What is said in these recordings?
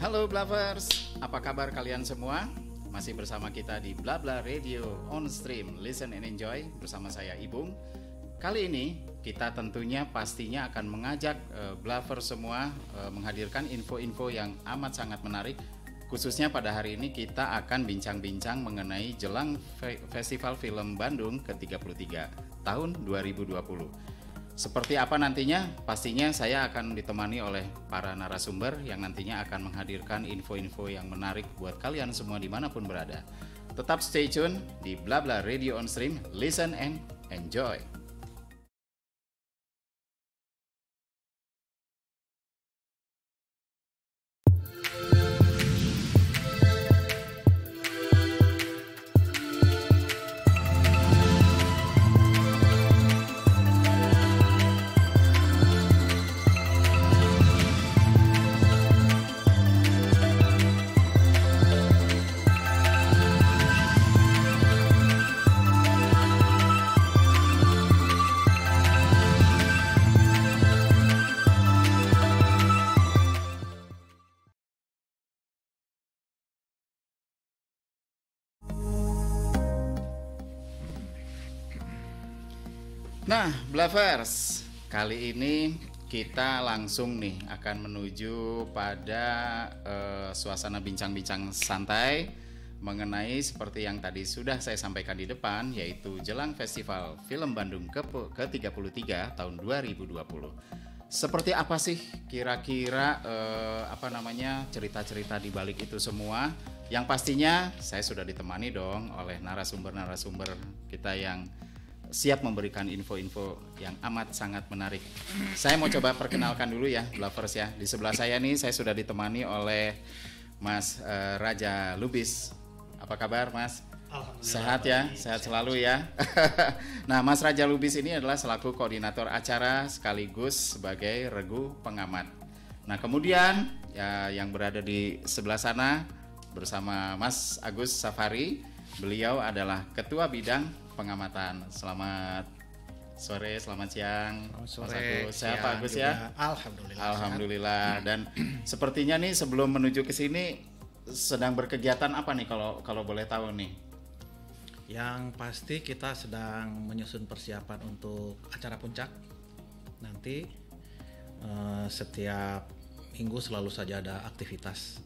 Halo Blavers, apa kabar kalian semua? Masih bersama kita di Blabla Radio on Stream, Listen and Enjoy bersama saya Ibung. Kali ini kita tentunya pastinya akan mengajak Blavers semua menghadirkan info-info yang amat sangat menarik. Khususnya pada hari ini kita akan bincang-bincang mengenai jelang Festival Film Bandung ke-33 tahun 2020. Seperti apa nantinya? Pastinya saya akan ditemani oleh para narasumber yang nantinya akan menghadirkan info-info yang menarik buat kalian semua dimanapun berada. Tetap stay tune di Blabla Radio on Stream, Listen and Enjoy. Nah, Blavers, kali ini kita langsung nih akan menuju pada suasana bincang-bincang santai mengenai seperti yang tadi sudah saya sampaikan di depan, yaitu jelang Festival Film Bandung ke-33 tahun 2020. Seperti apa sih kira-kira cerita-cerita di balik itu semua? Yang pastinya saya sudah ditemani dong oleh narasumber-narasumber kita yang siap memberikan info-info yang amat sangat menarik. Saya mau coba perkenalkan dulu ya, Blavers ya. Di sebelah saya nih saya sudah ditemani oleh Mas Raja Lubis. Apa kabar, Mas? Sehat ya, sehat selalu ya. Nah, Mas Raja Lubis ini adalah selaku koordinator acara sekaligus sebagai regu pengamat. Nah, kemudian ya yang berada di sebelah sana bersama Mas Agus Safari. Beliau adalah ketua bidang pengamatan. Selamat sore, selamat siang. Sore, Mas Agus. Sehat Pak Agus juga. ya? Alhamdulillah. Alhamdulillah. Dan sepertinya nih sebelum menuju ke sini sedang berkegiatan apa nih kalau boleh tahu nih? Yang pasti kita sedang menyusun persiapan untuk acara puncak. Nanti setiap minggu selalu saja ada aktivitas.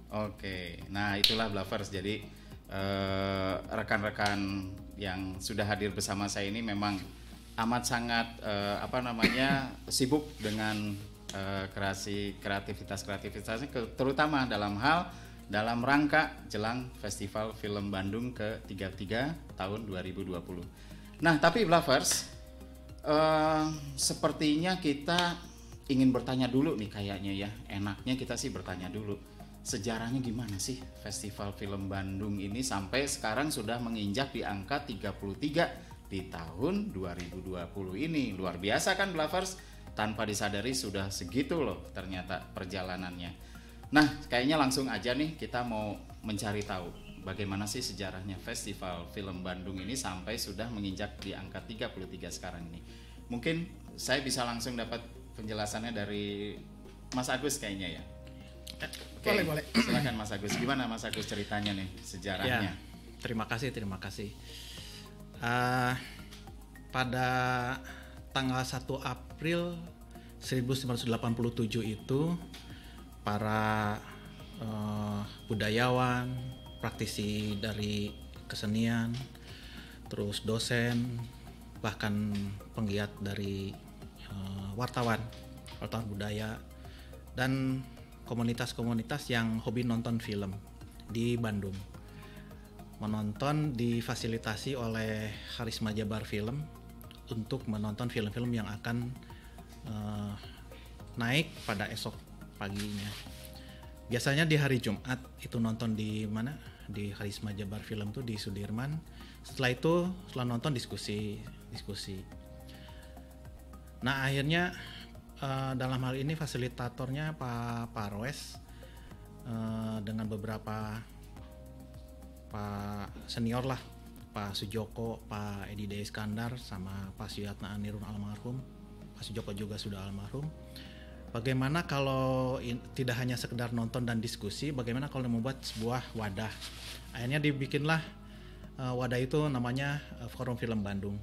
Oke. Nah, itulah Blavers. Jadi rekan-rekan yang sudah hadir bersama saya ini memang amat sangat sibuk dengan kreativitasnya terutama dalam rangka jelang Festival Film Bandung ke-33 tahun 2020. Nah, tapi Blavers, sepertinya kita ingin bertanya dulu nih kayaknya ya. Enaknya kita sih bertanya dulu. Sejarahnya gimana sih Festival Film Bandung ini sampai sekarang sudah menginjak di angka 33 di tahun 2020 ini. Luar biasa kan Blavers? Tanpa disadari sudah segitu loh ternyata perjalanannya. Nah, kayaknya langsung aja nih kita mau mencari tahu bagaimana sih sejarahnya Festival Film Bandung ini sampai sudah menginjak di angka 33 sekarang ini. Mungkin saya bisa langsung dapat penjelasannya dari Mas Agus kayaknya ya. Boleh. Silakan Mas Agus. Gimana Mas Agus ceritanya nih sejarahnya? Ya, terima kasih. Pada tanggal 1 April 1987 itu para budayawan, praktisi dari kesenian, terus dosen, bahkan penggiat dari wartawan budaya dan komunitas-komunitas yang hobi nonton film di Bandung menonton difasilitasi oleh Harisma Jabar Film untuk menonton film-film yang akan naik pada esok paginya. Biasanya di hari Jumat itu nonton di mana? Di Harisma Jabar Film tuh di Sudirman. Setelah nonton diskusi. Nah, akhirnya dalam hal ini fasilitatornya Pak Parwes dengan beberapa Pak senior lah, Pak Sujoko, Pak Edi D. Iskandar, sama Pak Suyatna Anirun almarhum. Pak Sujoko juga sudah almarhum. bagaimana kalau tidak hanya sekedar nonton dan diskusi, bagaimana kalau membuat sebuah wadah. Akhirnya dibikinlah wadah itu namanya Forum Film Bandung.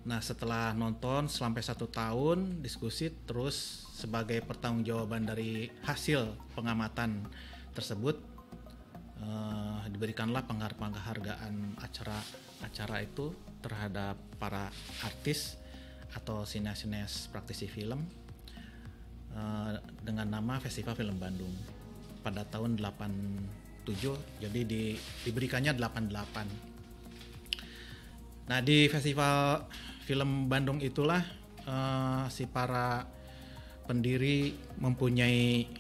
Nah, setelah nonton sampai 1 tahun diskusi, terus sebagai pertanggungjawaban dari hasil pengamatan tersebut diberikanlah penghargaan acara itu terhadap para artis atau sineas praktisi film dengan nama Festival Film Bandung pada tahun 87, jadi diberikannya 88. Nah, di Festival Film Bandung itulah si para pendiri mempunyai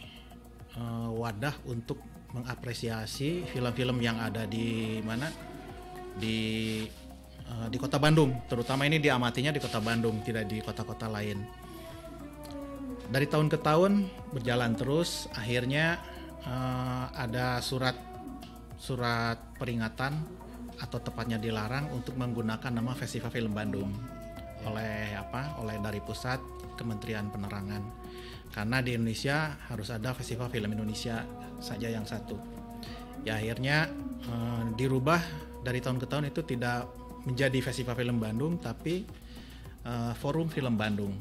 wadah untuk mengapresiasi film-film yang ada di mana di Kota Bandung, terutama ini diamatinya di Kota Bandung, tidak di kota-kota lain. Dari tahun ke tahun berjalan terus, akhirnya ada surat peringatan atau tepatnya dilarang untuk menggunakan nama Festival Film Bandung oleh dari pusat Kementerian Penerangan, karena di Indonesia harus ada Festival Film Indonesia saja yang satu. Ya, akhirnya dirubah dari tahun ke tahun itu tidak menjadi Festival Film Bandung tapi Forum Film Bandung.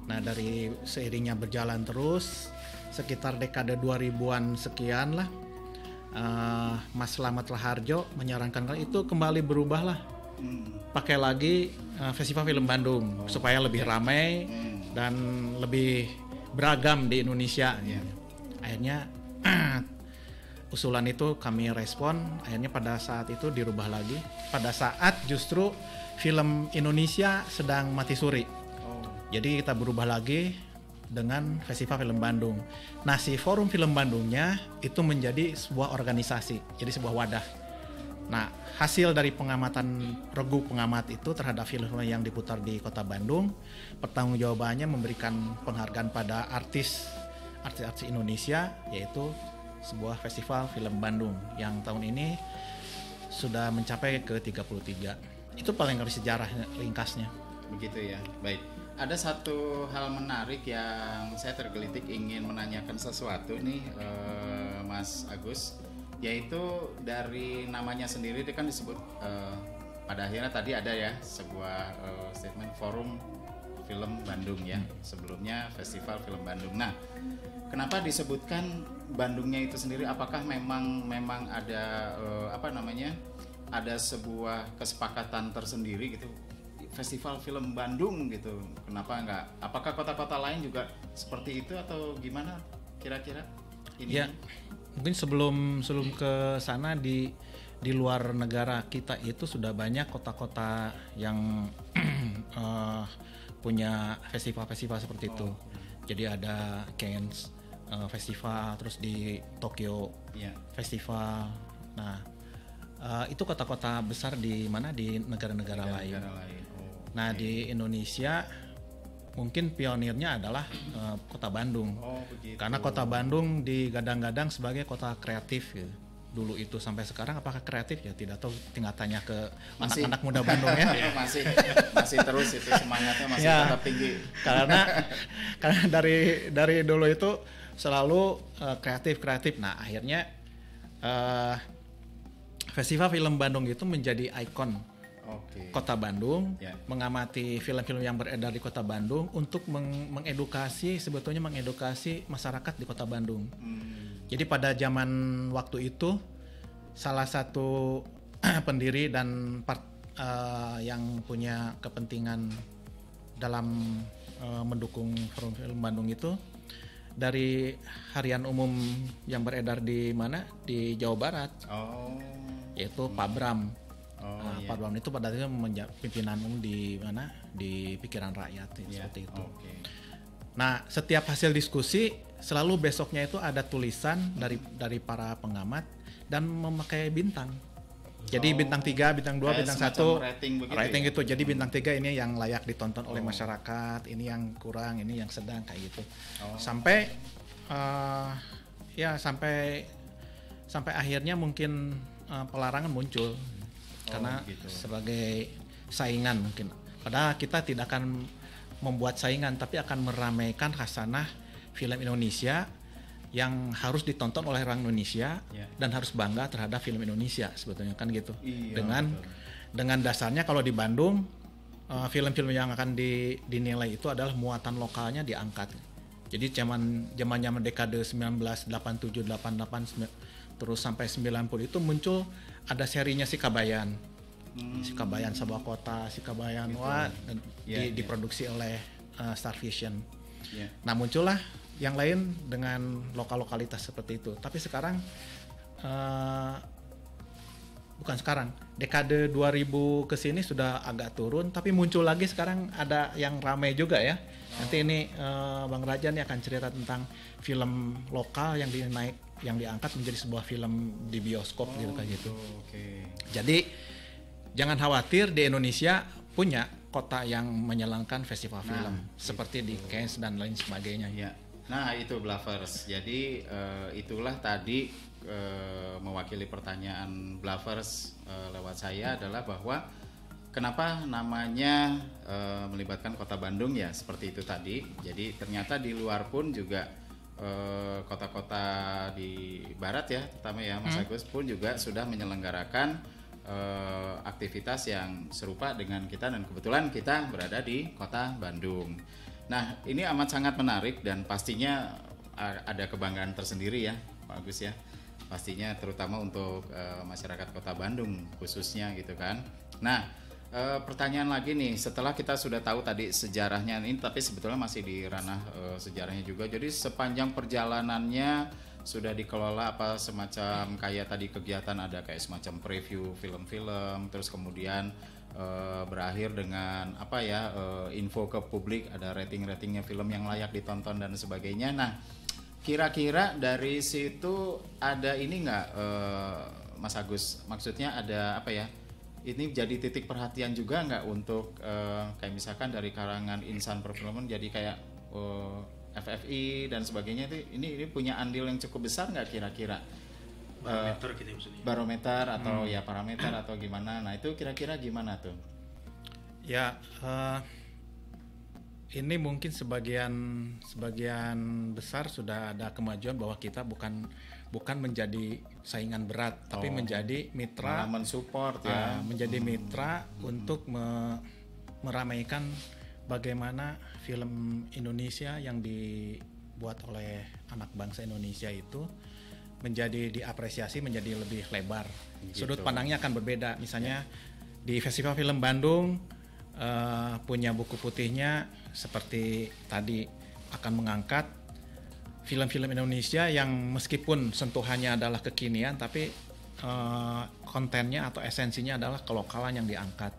Nah, dari seiringnya berjalan terus sekitar dekade 2000-an sekian lah, Mas Slamet Raharjo menyarankan itu kembali berubah lah, pakai lagi Festival Film Bandung supaya lebih ramai dan lebih beragam di Indonesia. Akhirnya usulan itu kami respon, akhirnya pada saat itu dirubah lagi pada saat justru film Indonesia sedang mati suri. Jadi kita berubah lagi dengan Festival Film Bandung. Nah, si Forum Film Bandungnya itu menjadi sebuah organisasi, jadi sebuah wadah. Nah, hasil dari pengamatan regu pengamat itu terhadap film yang diputar di Kota Bandung, pertanggungjawabannya memberikan penghargaan pada artis Indonesia, yaitu sebuah Festival Film Bandung yang tahun ini sudah mencapai ke 33. Itu paling harus sejarah ringkasnya. Begitu ya. Baik. Ada satu hal menarik yang saya tergelitik ingin menanyakan sesuatu nih, Mas Agus, yaitu dari namanya sendiri itu kan disebut pada akhirnya tadi ada ya sebuah statement Forum Film Bandung ya, sebelumnya Festival Film Bandung. Nah, kenapa disebutkan Bandungnya itu sendiri? Apakah memang ada ada sebuah kesepakatan tersendiri gitu, Festival Film Bandung gitu? Kenapa enggak? Apakah kota-kota lain juga seperti itu atau gimana kira-kira ini? Ya, mungkin sebelum ke sana di luar negara kita itu sudah banyak kota-kota yang punya festival-festival seperti itu. Jadi ada Cannes Festival, terus di Tokyo Festival. Nah, itu kota-kota besar di mana di negara-negara lain. Nah, di Indonesia mungkin pionirnya adalah Kota Bandung. Karena Kota Bandung digadang-gadang sebagai kota kreatif gitu. Dulu itu sampai sekarang apakah kreatif ya tidak tahu, tinggal tanya ke anak-anak muda Bandung ya. masih terus itu semangatnya masih tetap tinggi. Karena dari dulu itu selalu kreatif. Nah, akhirnya Festival Film Bandung itu menjadi ikon Kota Bandung, mengamati film-film yang beredar di Kota Bandung untuk mengedukasi masyarakat di Kota Bandung. Jadi pada zaman waktu itu salah satu pendiri dan yang punya kepentingan dalam mendukung Forum Film Bandung itu dari harian umum yang beredar di Jawa Barat, yaitu Pak Bram. Pak Bram itu pada akhirnya pimpinan umum di pikiran rakyat seperti itu. Nah, setiap hasil diskusi selalu besoknya itu ada tulisan dari para pengamat dan memakai bintang. Jadi bintang 3, bintang 2, bintang 1 rating gitu. Jadi bintang 3 ini yang layak ditonton oleh masyarakat, ini yang kurang, ini yang sedang kayak gitu. Sampai sampai akhirnya mungkin pelarangan muncul karena sebagai saingan mungkin. Padahal kita tidak akan membuat saingan, tapi akan meramaikan khasanah film Indonesia yang harus ditonton oleh orang Indonesia dan harus bangga terhadap film Indonesia sebetulnya kan gitu. Iya, dengan dasarnya kalau di Bandung film-film yang akan dinilai itu adalah muatan lokalnya diangkat. Jadi zaman dekade 1987, 88 terus sampai 90 itu muncul ada serinya Sikabayan. Sikabayan Sebuah Kota, Sikabayan diproduksi oleh Star Vision. Nah, muncullah yang lain dengan lokalitas seperti itu. Tapi sekarang bukan sekarang, dekade 2000 ke sini sudah agak turun, tapi muncul lagi sekarang ada yang ramai juga ya. Nanti ini Bang Raja nih akan cerita tentang film lokal yang diangkat menjadi sebuah film di bioskop gitu kayak gitu. Jadi jangan khawatir, di Indonesia punya kota yang menyelenggarakan festival film seperti di Cannes dan lain sebagainya. Ya. Nah, itu Blavers. Jadi itulah tadi mewakili pertanyaan Blavers lewat saya adalah bahwa kenapa namanya melibatkan Kota Bandung ya seperti itu tadi. Jadi ternyata di luar pun juga kota-kota di barat ya, terutama ya Mas Agus pun juga sudah menyelenggarakan aktivitas yang serupa dengan kita, dan kebetulan kita berada di Kota Bandung. Nah, ini amat sangat menarik dan pastinya ada kebanggaan tersendiri ya Pak Agus ya. Pastinya terutama untuk masyarakat Kota Bandung khususnya gitu kan. Nah, pertanyaan lagi nih, setelah kita sudah tahu tadi sejarahnya ini, tapi sebetulnya masih di ranah sejarahnya juga. Jadi sepanjang perjalanannya sudah dikelola apa semacam kayak tadi kegiatan ada kayak semacam preview film-film, terus kemudian berakhir dengan apa ya info ke publik, ada rating-ratingnya film yang layak ditonton dan sebagainya. Nah, kira-kira dari situ ada ini nggak Mas Agus? Maksudnya ada apa ya? Ini jadi titik perhatian juga nggak untuk kayak misalkan dari kalangan insan perfilman, jadi kayak FFI dan sebagainya itu ini punya andil yang cukup besar nggak kira-kira? Barometer gitu maksudnya. Barometer atau ya parameter atau gimana? Nah, itu kira-kira gimana tuh? Ya, ini mungkin sebagian besar sudah ada kemajuan bahwa kita bukan menjadi saingan berat, tapi menjadi mitra, mensupport ya, menjadi mitra untuk meramaikan bagaimana film Indonesia yang dibuat oleh anak bangsa Indonesia itu menjadi diapresiasi, menjadi lebih lebar. Gitu. Sudut pandangnya akan berbeda. Misalnya di Festival Film Bandung punya buku putihnya seperti tadi akan mengangkat film-film Indonesia yang meskipun sentuhannya adalah kekinian, tapi kontennya atau esensinya adalah kelokalan yang diangkat.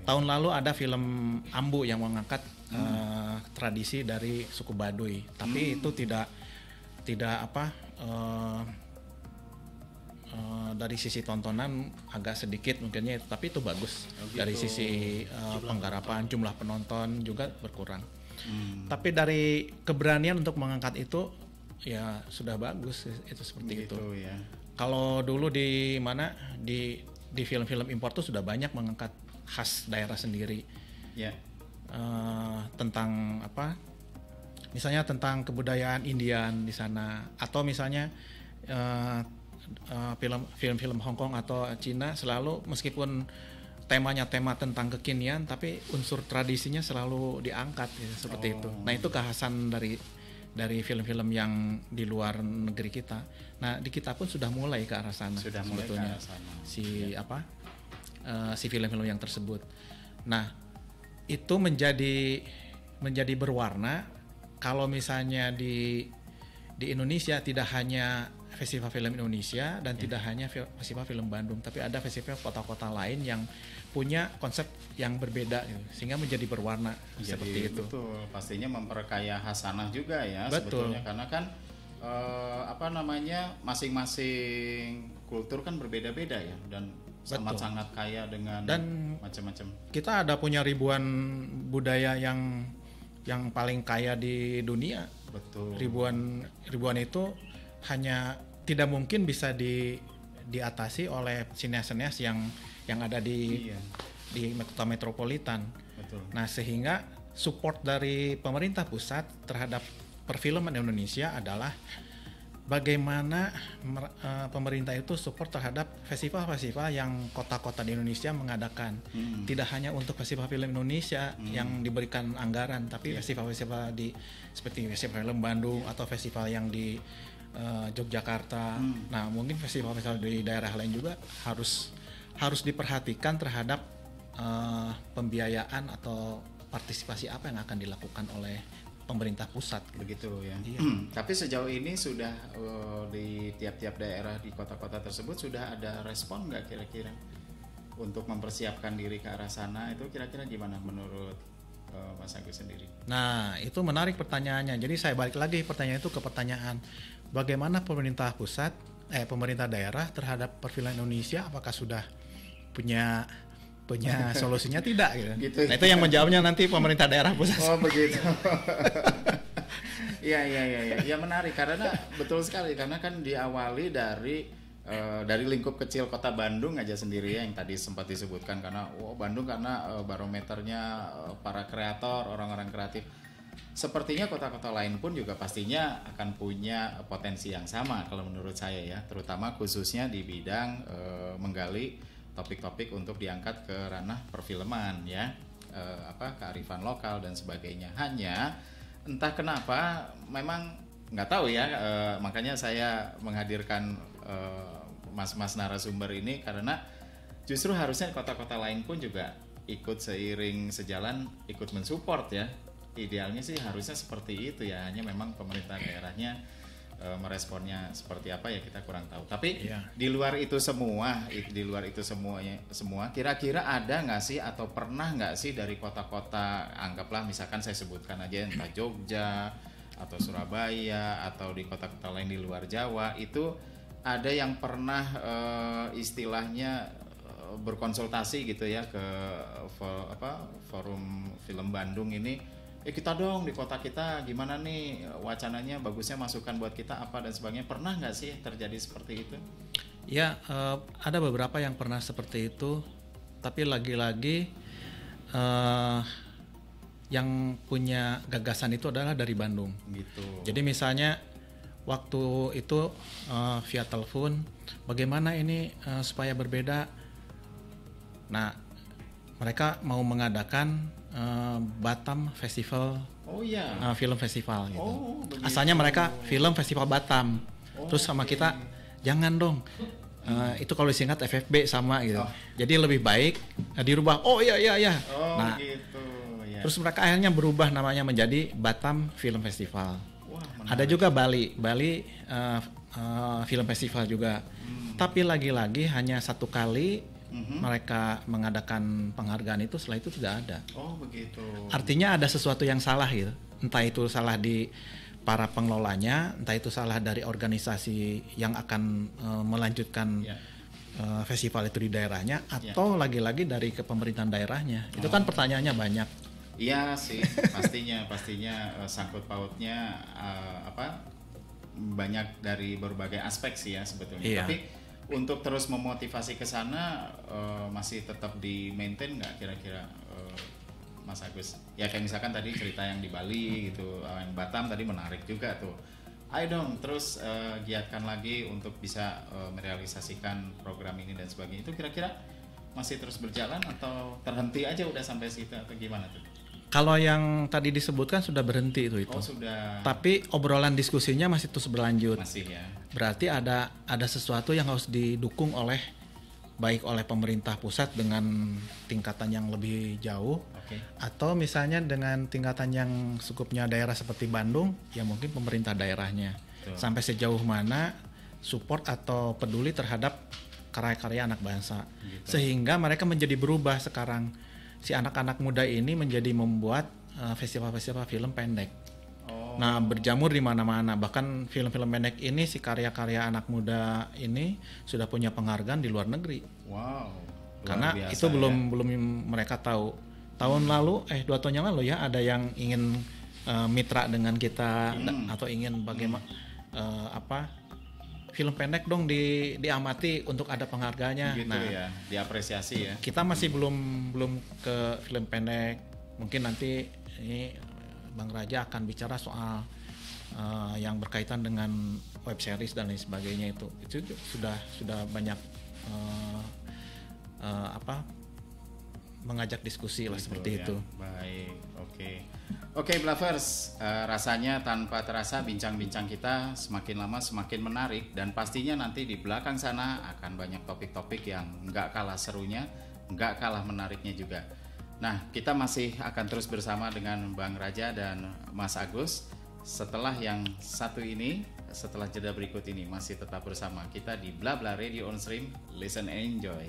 Tahun lalu ada film Ambu yang mengangkat tradisi dari suku Baduy, tapi itu tidak dari sisi tontonan agak sedikit mungkinnya, tapi itu bagus. Dari sisi penggarapan, jumlah penonton juga berkurang. Tapi dari keberanian untuk mengangkat itu ya sudah bagus itu seperti itu. Ya. Kalau dulu di film-film impor tuh sudah banyak mengangkat khas daerah sendiri. Ya. Tentang apa? Misalnya tentang kebudayaan Indian di sana, atau misalnya film-film Hong Kong atau Cina selalu meskipun temanya tema tentang kekinian, tapi unsur tradisinya selalu diangkat ya, seperti itu. Nah, itu kekhasan dari film-film yang di luar negeri kita. Nah, di kita pun sudah mulai ke arah sana. Sudah sebetulnya mulai ke arah sana. Si film-film yang tersebut. Nah, itu menjadi berwarna kalau misalnya di Indonesia tidak hanya Festival Film Indonesia dan tidak hanya Festival Film Bandung, tapi ada festival kota-kota lain yang punya konsep yang berbeda, sehingga menjadi berwarna seperti itu. Betul, pastinya memperkaya hasanah juga ya. Betul. Sebetulnya karena kan masing-masing kultur kan berbeda-beda ya, dan sangat kaya dengan macam-macam. Kita ada punya ribuan budaya yang paling kaya di dunia. Betul. Ribuan itu hanya tidak mungkin bisa diatasi oleh sineas-sineas yang ada di kota metropolitan. Betul. Nah, sehingga support dari pemerintah pusat terhadap perfilman Indonesia adalah bagaimana pemerintah itu support terhadap festival-festival yang kota-kota di Indonesia mengadakan. Tidak hanya untuk festival film Indonesia yang diberikan anggaran, tapi festival-festival seperti festival film Bandung atau festival yang di Yogyakarta. Nah, mungkin festival-festival di daerah lain juga harus diperhatikan terhadap pembiayaan atau partisipasi apa yang akan dilakukan oleh pemerintah pusat begitu ya. Iya. Tapi sejauh ini sudah di tiap-tiap daerah di kota-kota tersebut sudah ada respon nggak kira-kira untuk mempersiapkan diri ke arah sana? Itu kira-kira gimana menurut Mas Agus sendiri? Nah, itu menarik pertanyaannya. Jadi saya balik lagi pertanyaan itu ke pertanyaan bagaimana pemerintah pusat pemerintah daerah terhadap perfilman Indonesia, apakah sudah punya solusinya tidak gitu. Nah, itu yang menjawabnya nanti pemerintah daerah pusat. Oh begitu. Iya. Ya menarik karena betul sekali karena kan diawali dari lingkup kecil kota Bandung aja sendiri ya yang tadi sempat disebutkan karena Bandung karena barometernya para kreator, orang-orang kreatif. Sepertinya kota-kota lain pun juga pastinya akan punya potensi yang sama kalau menurut saya ya, terutama khususnya di bidang menggali topik-topik untuk diangkat ke ranah perfilman ya, kearifan lokal dan sebagainya. Hanya entah kenapa memang nggak tahu ya, makanya saya menghadirkan mas-mas narasumber ini karena justru harusnya kota-kota lain pun juga ikut sejalan ikut mensupport ya. Idealnya sih harusnya seperti itu ya, hanya memang pemerintah daerahnya meresponnya seperti apa ya kita kurang tahu. Tapi di luar itu semua kira-kira ada nggak sih atau pernah nggak sih dari kota-kota, anggaplah misalkan saya sebutkan aja entah Jogja atau Surabaya atau di kota-kota lain di luar Jawa, itu ada yang pernah istilahnya berkonsultasi gitu ya ke forum film Bandung ini, kita dong di kota kita gimana nih wacananya, bagusnya masukan buat kita apa dan sebagainya. Pernah nggak sih terjadi seperti itu? Ya, ada beberapa yang pernah seperti itu, tapi lagi-lagi yang punya gagasan itu adalah dari Bandung. Gitu. Jadi misalnya waktu itu via telepon, bagaimana ini supaya berbeda. Nah, mereka mau mengadakan Batam Festival, film festival gitu. Asalnya mereka film festival Batam, terus sama kita jangan dong, itu kalau disingkat FFB sama gitu. Jadi lebih baik dirubah. Nah, gitu. Ya. Terus mereka akhirnya berubah namanya menjadi Batam Film Festival. Ada juga Bali Film Festival juga. Tapi lagi-lagi hanya satu kali mereka mengadakan penghargaan itu, setelah itu tidak ada. Oh begitu. Artinya ada sesuatu yang salah gitu. Entah itu salah di para pengelolanya, entah itu salah dari organisasi yang akan melanjutkan festival itu di daerahnya, atau lagi-lagi dari kepemerintahan daerahnya. Itu kan pertanyaannya banyak. Iya sih, pastinya sangkut pautnya banyak dari berbagai aspek sih ya sebetulnya. Iya. Tapi untuk terus memotivasi ke sana masih tetap di maintain nggak kira-kira Mas Agus? Ya kayak misalkan tadi cerita yang di Bali gitu, yang Batam tadi menarik juga tuh. Ayo dong terus giatkan lagi untuk bisa merealisasikan program ini dan sebagainya. Itu kira-kira masih terus berjalan atau terhenti aja udah sampai situ atau gimana tuh? Kalau yang tadi disebutkan sudah berhenti itu. Oh sudah. Tapi obrolan diskusinya masih terus berlanjut. Masih ya. Berarti ada sesuatu yang harus didukung baik oleh pemerintah pusat dengan tingkatan yang lebih jauh, atau misalnya dengan tingkatan yang cukupnya daerah seperti Bandung, ya mungkin pemerintah daerahnya. Sampai sejauh mana support atau peduli terhadap karya-karya anak bangsa. Sehingga mereka menjadi berubah sekarang. Si anak-anak muda ini menjadi membuat festival-festival film pendek. Nah, berjamur di mana-mana. Bahkan film-film pendek ini, si karya-karya anak muda ini sudah punya penghargaan di luar negeri. Wow. Karena itu belum mereka tahu. Tahun lalu, 2 tahun yang lalu ya, ada yang ingin mitra dengan kita atau ingin bagaimana film pendek dong diamati untuk ada penghargaannya. Gitu ya, diapresiasi ya. Kita masih belum ke film pendek. Mungkin nanti Ini Bang Raja akan bicara soal yang berkaitan dengan web series dan lain sebagainya itu sudah banyak mengajak diskusi lah seperti itu. Baik, oke Bluffers, rasanya tanpa terasa bincang-bincang kita semakin lama semakin menarik, dan pastinya nanti di belakang sana akan banyak topik-topik yang nggak kalah serunya, nggak kalah menariknya juga. Nah, kita masih akan terus bersama dengan Bang Raja dan Mas Agus. Setelah yang satu ini, setelah jeda berikut ini, masih tetap bersama kita di Bla Bla Radio on Stream. Listen and enjoy.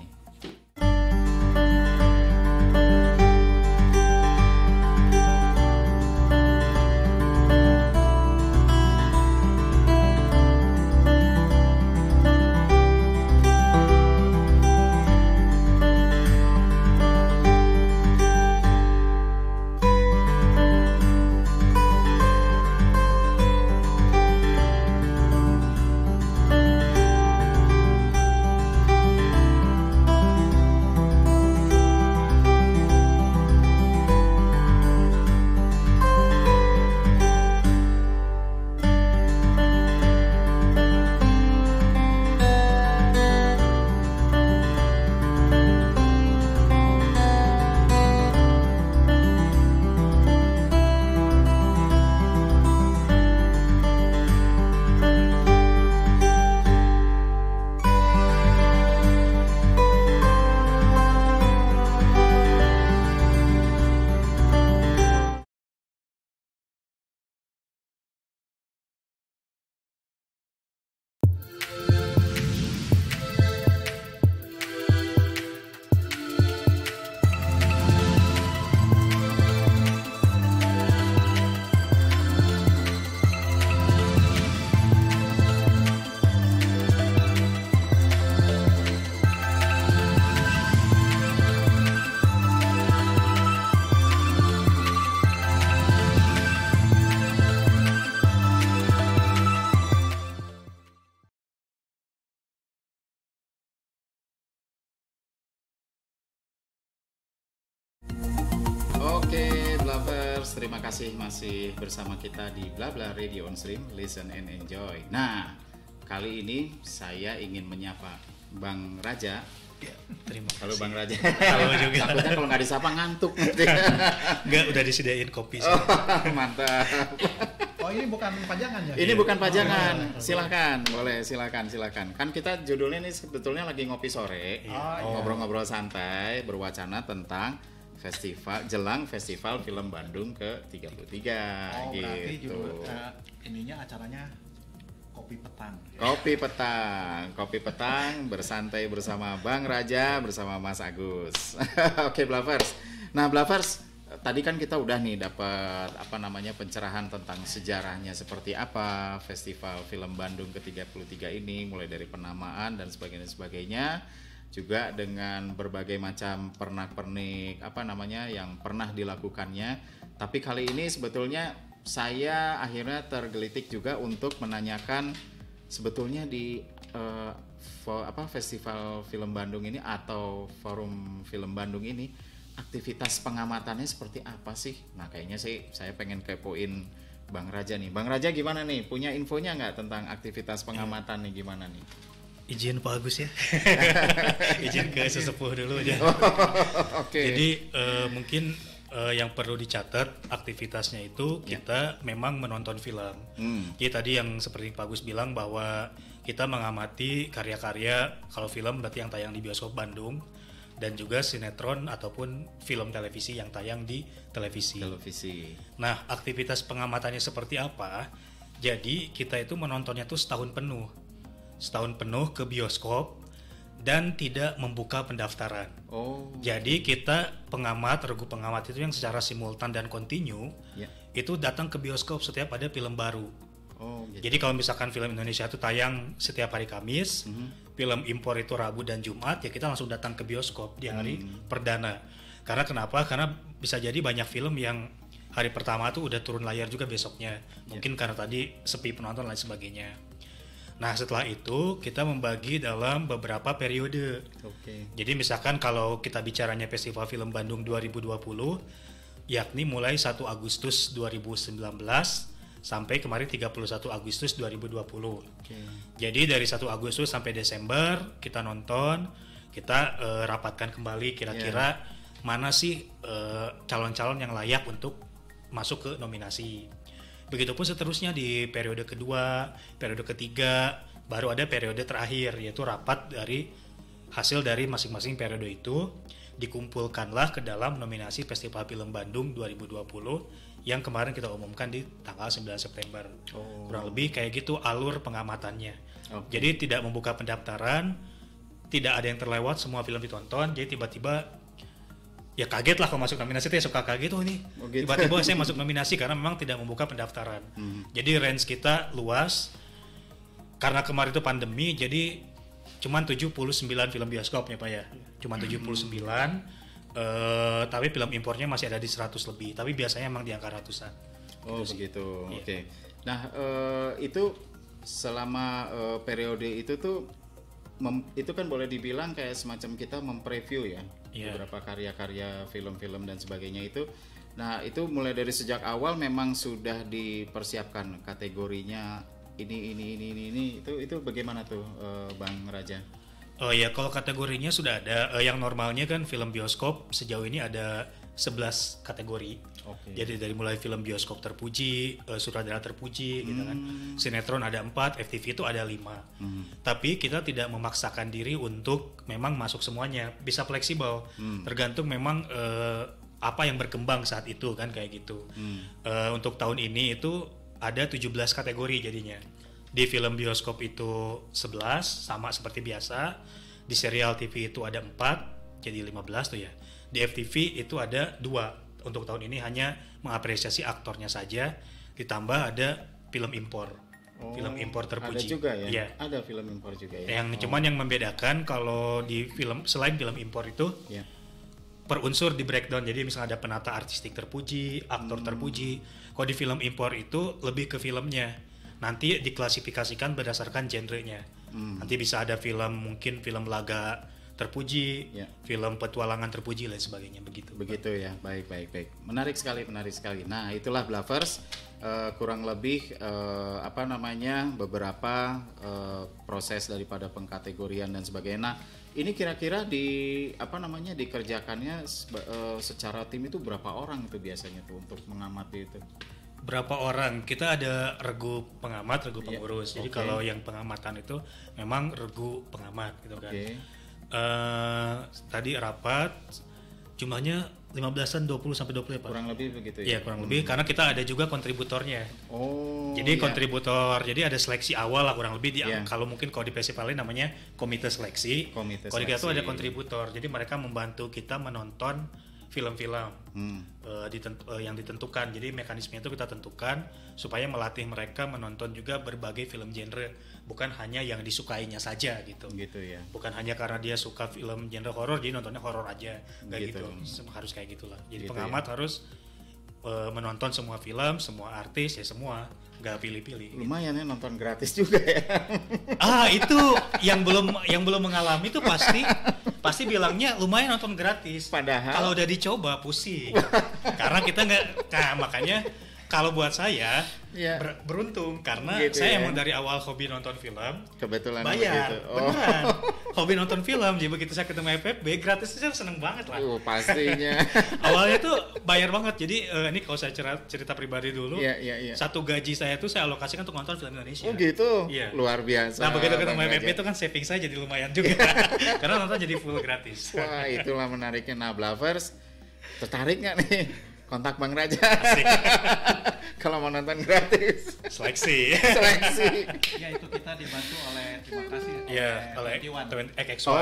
Oke, Bluffers, terima kasih masih bersama kita di Bla Bla Radio on Stream, Listen and Enjoy. Nah, kali ini saya ingin menyapa Bang Raja. Ya, terima kasih. Halo Bang Raja. Halo juga. Takutnya kalau nggak disapa ngantuk. Enggak, udah disediain kopi sih. Oh, mantap. Oh, ini bukan pajangan ya? Ini bukan pajangan. Silahkan, boleh silakan. Kan kita judulnya ini sebetulnya lagi ngopi sore, ngobrol-ngobrol santai, berwacana tentang jelang Festival Film Bandung ke-33. Oh, berarti gitu. ininya acaranya kopi petang. Kopi petang bersantai bersama Bang Raja bersama Mas Agus. Oke, Bluffers. Nah, Bluffers, tadi kan kita udah nih dapat pencerahan tentang sejarahnya seperti apa Festival Film Bandung ke-33 ini, mulai dari penamaan dan sebagainya. Juga dengan berbagai macam pernak-pernik yang pernah dilakukannya. Tapi kali ini sebetulnya saya akhirnya tergelitik juga untuk menanyakan sebetulnya di Festival Film Bandung ini atau Forum Film Bandung ini aktivitas pengamatannya seperti apa sih? Nah, kayaknya sih saya pengen kepoin Bang Raja nih. Bang Raja gimana nih? Punya infonya nggak tentang aktivitas pengamatan nih, gimana nih? Izin Pak Agus ya. Izin ke sesepuh dulu aja. Oke. Jadi mungkin yang perlu dicatat aktivitasnya itu kita memang menonton film. Jadi tadi yang seperti Pak Agus bilang bahwa kita mengamati karya-karya, kalau film berarti yang tayang di bioskop Bandung, dan juga sinetron ataupun film televisi yang tayang di televisi. Nah, aktivitas pengamatannya seperti apa? Jadi kita itu menontonnya tuh setahun penuh ke bioskop dan tidak membuka pendaftaran. Jadi kita regu pengamat itu yang secara simultan dan kontinu itu datang ke bioskop setiap ada film baru. Gitu. Jadi kalau misalkan film Indonesia itu tayang setiap hari Kamis, film impor itu Rabu dan Jumat, ya kita langsung datang ke bioskop di hari perdana. Karena kenapa? Karena bisa jadi banyak film yang hari pertama tuh udah turun layar juga besoknya. Mungkin karena tadi sepi penonton dan lain sebagainya. Nah, setelah itu kita membagi dalam beberapa periode. Jadi misalkan kalau kita bicaranya Festival Film Bandung 2020, yakni mulai 1 Agustus 2019 sampai kemarin 31 Agustus 2020. Jadi dari 1 Agustus sampai Desember kita nonton, kita rapatkan kembali kira-kira mana sih calon-calon yang layak untuk masuk ke nominasi. Begitupun seterusnya di periode kedua, periode ketiga, baru ada periode terakhir, yaitu rapat dari hasil dari masing-masing periode itu dikumpulkanlah ke dalam nominasi Festival Film Bandung 2020 yang kemarin kita umumkan di tanggal 9 September. Kurang lebih kayak gitu alur pengamatannya. Jadi tidak membuka pendaftaran, tidak ada yang terlewat, semua film ditonton. Jadi tiba-tiba ya kaget lah kalau masuk nominasi, saya suka kaget ini. Tiba-tiba saya masuk nominasi karena memang tidak membuka pendaftaran. Jadi range kita luas. Karena kemarin itu pandemi, jadi cuman 79 film bioskopnya Pak ya. Cuman 79. Tapi film impornya masih ada di 100 lebih. Tapi biasanya emang di angka ratusan. Oh begitu. Oke. Nah itu selama periode itu tuh itu kan boleh dibilang kayak semacam kita mempreview ya beberapa karya-karya film-film dan sebagainya itu. Nah itu mulai dari sejak awal memang sudah dipersiapkan kategorinya ini itu bagaimana tuh Bang Raja? Oh ya, kalau kategorinya sudah ada. Yang normalnya kan film bioskop sejauh ini ada 11 kategori. Jadi dari mulai film bioskop terpuji, sutradara terpuji gitu kan. Sinetron ada 4, FTV itu ada 5. Tapi kita tidak memaksakan diri untuk memang masuk semuanya. Bisa fleksibel. Tergantung memang apa yang berkembang saat itu kan kayak gitu. Untuk tahun ini itu ada 17 kategori jadinya. Di film bioskop itu 11 sama seperti biasa. Di serial TV itu ada 4 jadi 15 tuh ya. Di FTV itu ada 2. Untuk tahun ini hanya mengapresiasi aktornya saja, ditambah ada film impor. Film impor terpuji. Ada juga ya? Ada film impor juga ya. Yang cuman yang membedakan kalau di film selain film impor itu per unsur di breakdown. Jadi misalnya ada penata artistik terpuji, aktor terpuji. Kalau di film impor itu lebih ke filmnya. Nanti diklasifikasikan berdasarkan genrenya. Nanti bisa ada film mungkin film laga terpuji, film petualangan terpuji dan sebagainya begitu. Begitu ya, baik. Menarik sekali. Nah itulah Blavers kurang lebih beberapa proses daripada pengkategorian dan sebagainya. Nah ini kira-kira dikerjakannya secara tim itu berapa orang itu biasanya tuh untuk mengamati itu? Berapa orang? Kita ada regu pengamat, regu pengurus. Jadi kalau yang pengamatan itu memang regu pengamat gitu kan. Tadi rapat jumlahnya 15-an 20 sampai 20 ya Pak. Kurang lebih begitu ya. Iya, kurang lebih karena kita ada juga kontributornya. Jadi kontributor, jadi ada seleksi awal lah kurang lebih kalau mungkin kalau di festival lain namanya komite seleksi. Kalau kita tuh ada kontributor. Jadi mereka membantu kita menonton film-film yang ditentukan. Jadi mekanisme itu kita tentukan supaya melatih mereka menonton juga berbagai film genre, bukan hanya yang disukainya saja gitu ya. Bukan hanya karena dia suka film genre horor jadi nontonnya horor aja, nggak gitu. Harus kayak gitulah. Jadi gitu pengamat harus menonton semua film, semua artis ya semua, nggak pilih-pilih. Lumayan ya nonton gratis juga ya. Itu yang belum mengalami itu pasti bilangnya lumayan nonton gratis. Padahal kalau udah dicoba pusing. Karena kita nggak, makanya kalau buat saya beruntung karena gitu saya emang dari awal hobi nonton film. Kebetulan bayar, begitu. beneran. Hobi nonton film, jadi begitu saya ketemu FFB gratis saya seneng banget lah. Pastinya. Awalnya tuh bayar banget. Jadi ini kalau saya cerita pribadi dulu. Satu gaji saya tuh saya alokasikan untuk nonton film Indonesia. Oh gitu. Luar biasa. Nah begitu ketemu FFB itu kan saving saya jadi lumayan juga. Karena nonton jadi full gratis. Wah itulah menariknya. Nah Blavers tertarik nggak nih? Kontak Bang Raja. Kalau mau nonton gratis. Seleksi. Ya itu kita dibantu oleh terima kasih oleh X1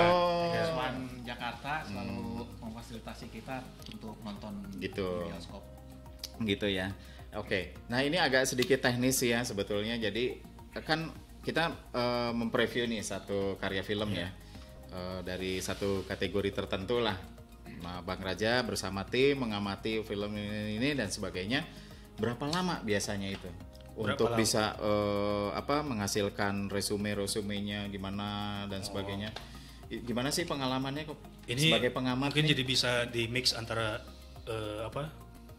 Jakarta selalu memfasilitasi kita untuk nonton bioskop. Gitu ya. Oke. Nah, ini agak sedikit teknis ya sebetulnya. Jadi kan kita mempreview nih satu karya film ya. Dari satu kategori tertentu lah. Nah, Bang Raja bersama tim mengamati film ini dan sebagainya. Berapa lama biasanya itu untuk bisa menghasilkan resumenya gimana dan sebagainya? Gimana sih pengalamannya kok ini sebagai pengamat? Mungkin jadi bisa di mix antara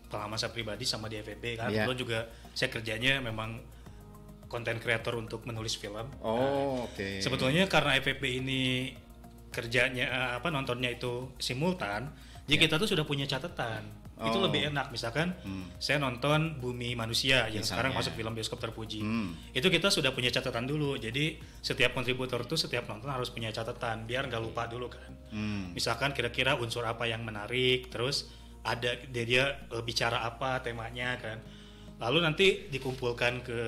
pengalaman saya pribadi sama di FEB kan. Yeah. Kebetulan juga saya kerjanya memang konten kreator untuk menulis film. Oke. Sebetulnya karena FEB ini kerjanya nontonnya itu simultan, jadi kita tuh sudah punya catatan. Itu lebih enak. Misalkan saya nonton Bumi Manusia yang sekarang masuk film bioskop terpuji. Itu kita sudah punya catatan dulu. Jadi setiap kontributor tuh setiap nonton harus punya catatan biar nggak lupa dulu kan. Misalkan kira-kira unsur apa yang menarik, terus ada dia bicara apa temanya kan. Lalu nanti dikumpulkan ke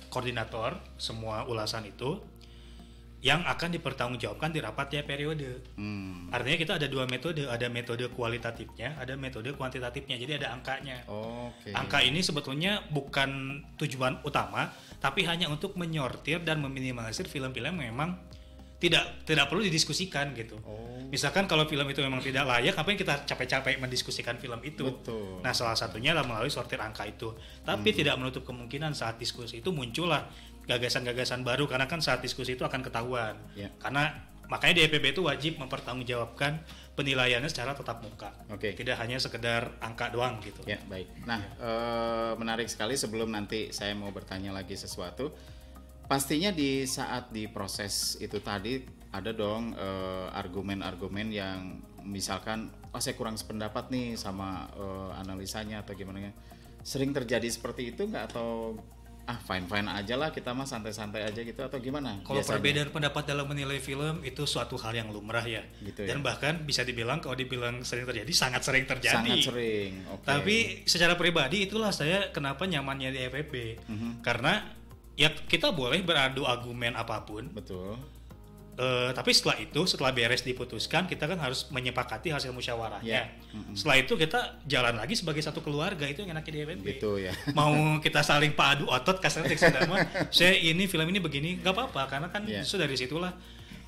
koordinator semua ulasan itu yang akan dipertanggungjawabkan di rapat tiap periode. Artinya kita ada dua metode, ada metode kualitatifnya, ada metode kuantitatifnya. Jadi ada angkanya. Angka ini sebetulnya bukan tujuan utama, tapi hanya untuk menyortir dan meminimalisir film-film yang memang tidak perlu didiskusikan gitu. Misalkan kalau film itu memang tidak layak, ngapain kita capek-capek mendiskusikan film itu? Betul. Nah, salah satunya adalah melalui sortir angka itu. Tapi tidak menutup kemungkinan saat diskusi itu muncullah gagasan-gagasan baru, karena kan saat diskusi itu akan ketahuan. Karena makanya di EPB itu wajib mempertanggungjawabkan penilaiannya secara tatap muka. Tidak hanya sekedar angka doang gitu. Ya, baik. Nah, menarik sekali. Sebelum nanti saya mau bertanya lagi sesuatu, pastinya di saat di proses itu tadi ada dong argumen-argumen yang misalkan saya kurang sependapat nih sama analisanya atau gimana. Sering terjadi seperti itu nggak, atau fine-fine aja lah kita mah, santai-santai aja gitu, atau gimana? Kalau perbedaan pendapat dalam menilai film itu suatu hal yang lumrah ya. Gitu dan ya? bahkan bisa dibilang kalau dibilang sering terjadi, sangat sering terjadi. Sangat sering. Tapi secara pribadi itulah saya kenapa nyamannya di FEB. Karena ya kita boleh beradu argumen apapun. Betul. Tapi setelah beres diputuskan, kita kan harus menyepakati hasil musyawarahnya. Setelah itu kita jalan lagi sebagai satu keluarga, itu yang enaknya di FEB. Gitu ya. Mau kita saling padu otot, kasarnya saya ini film ini begini, nggak apa-apa, karena kan justru dari situlah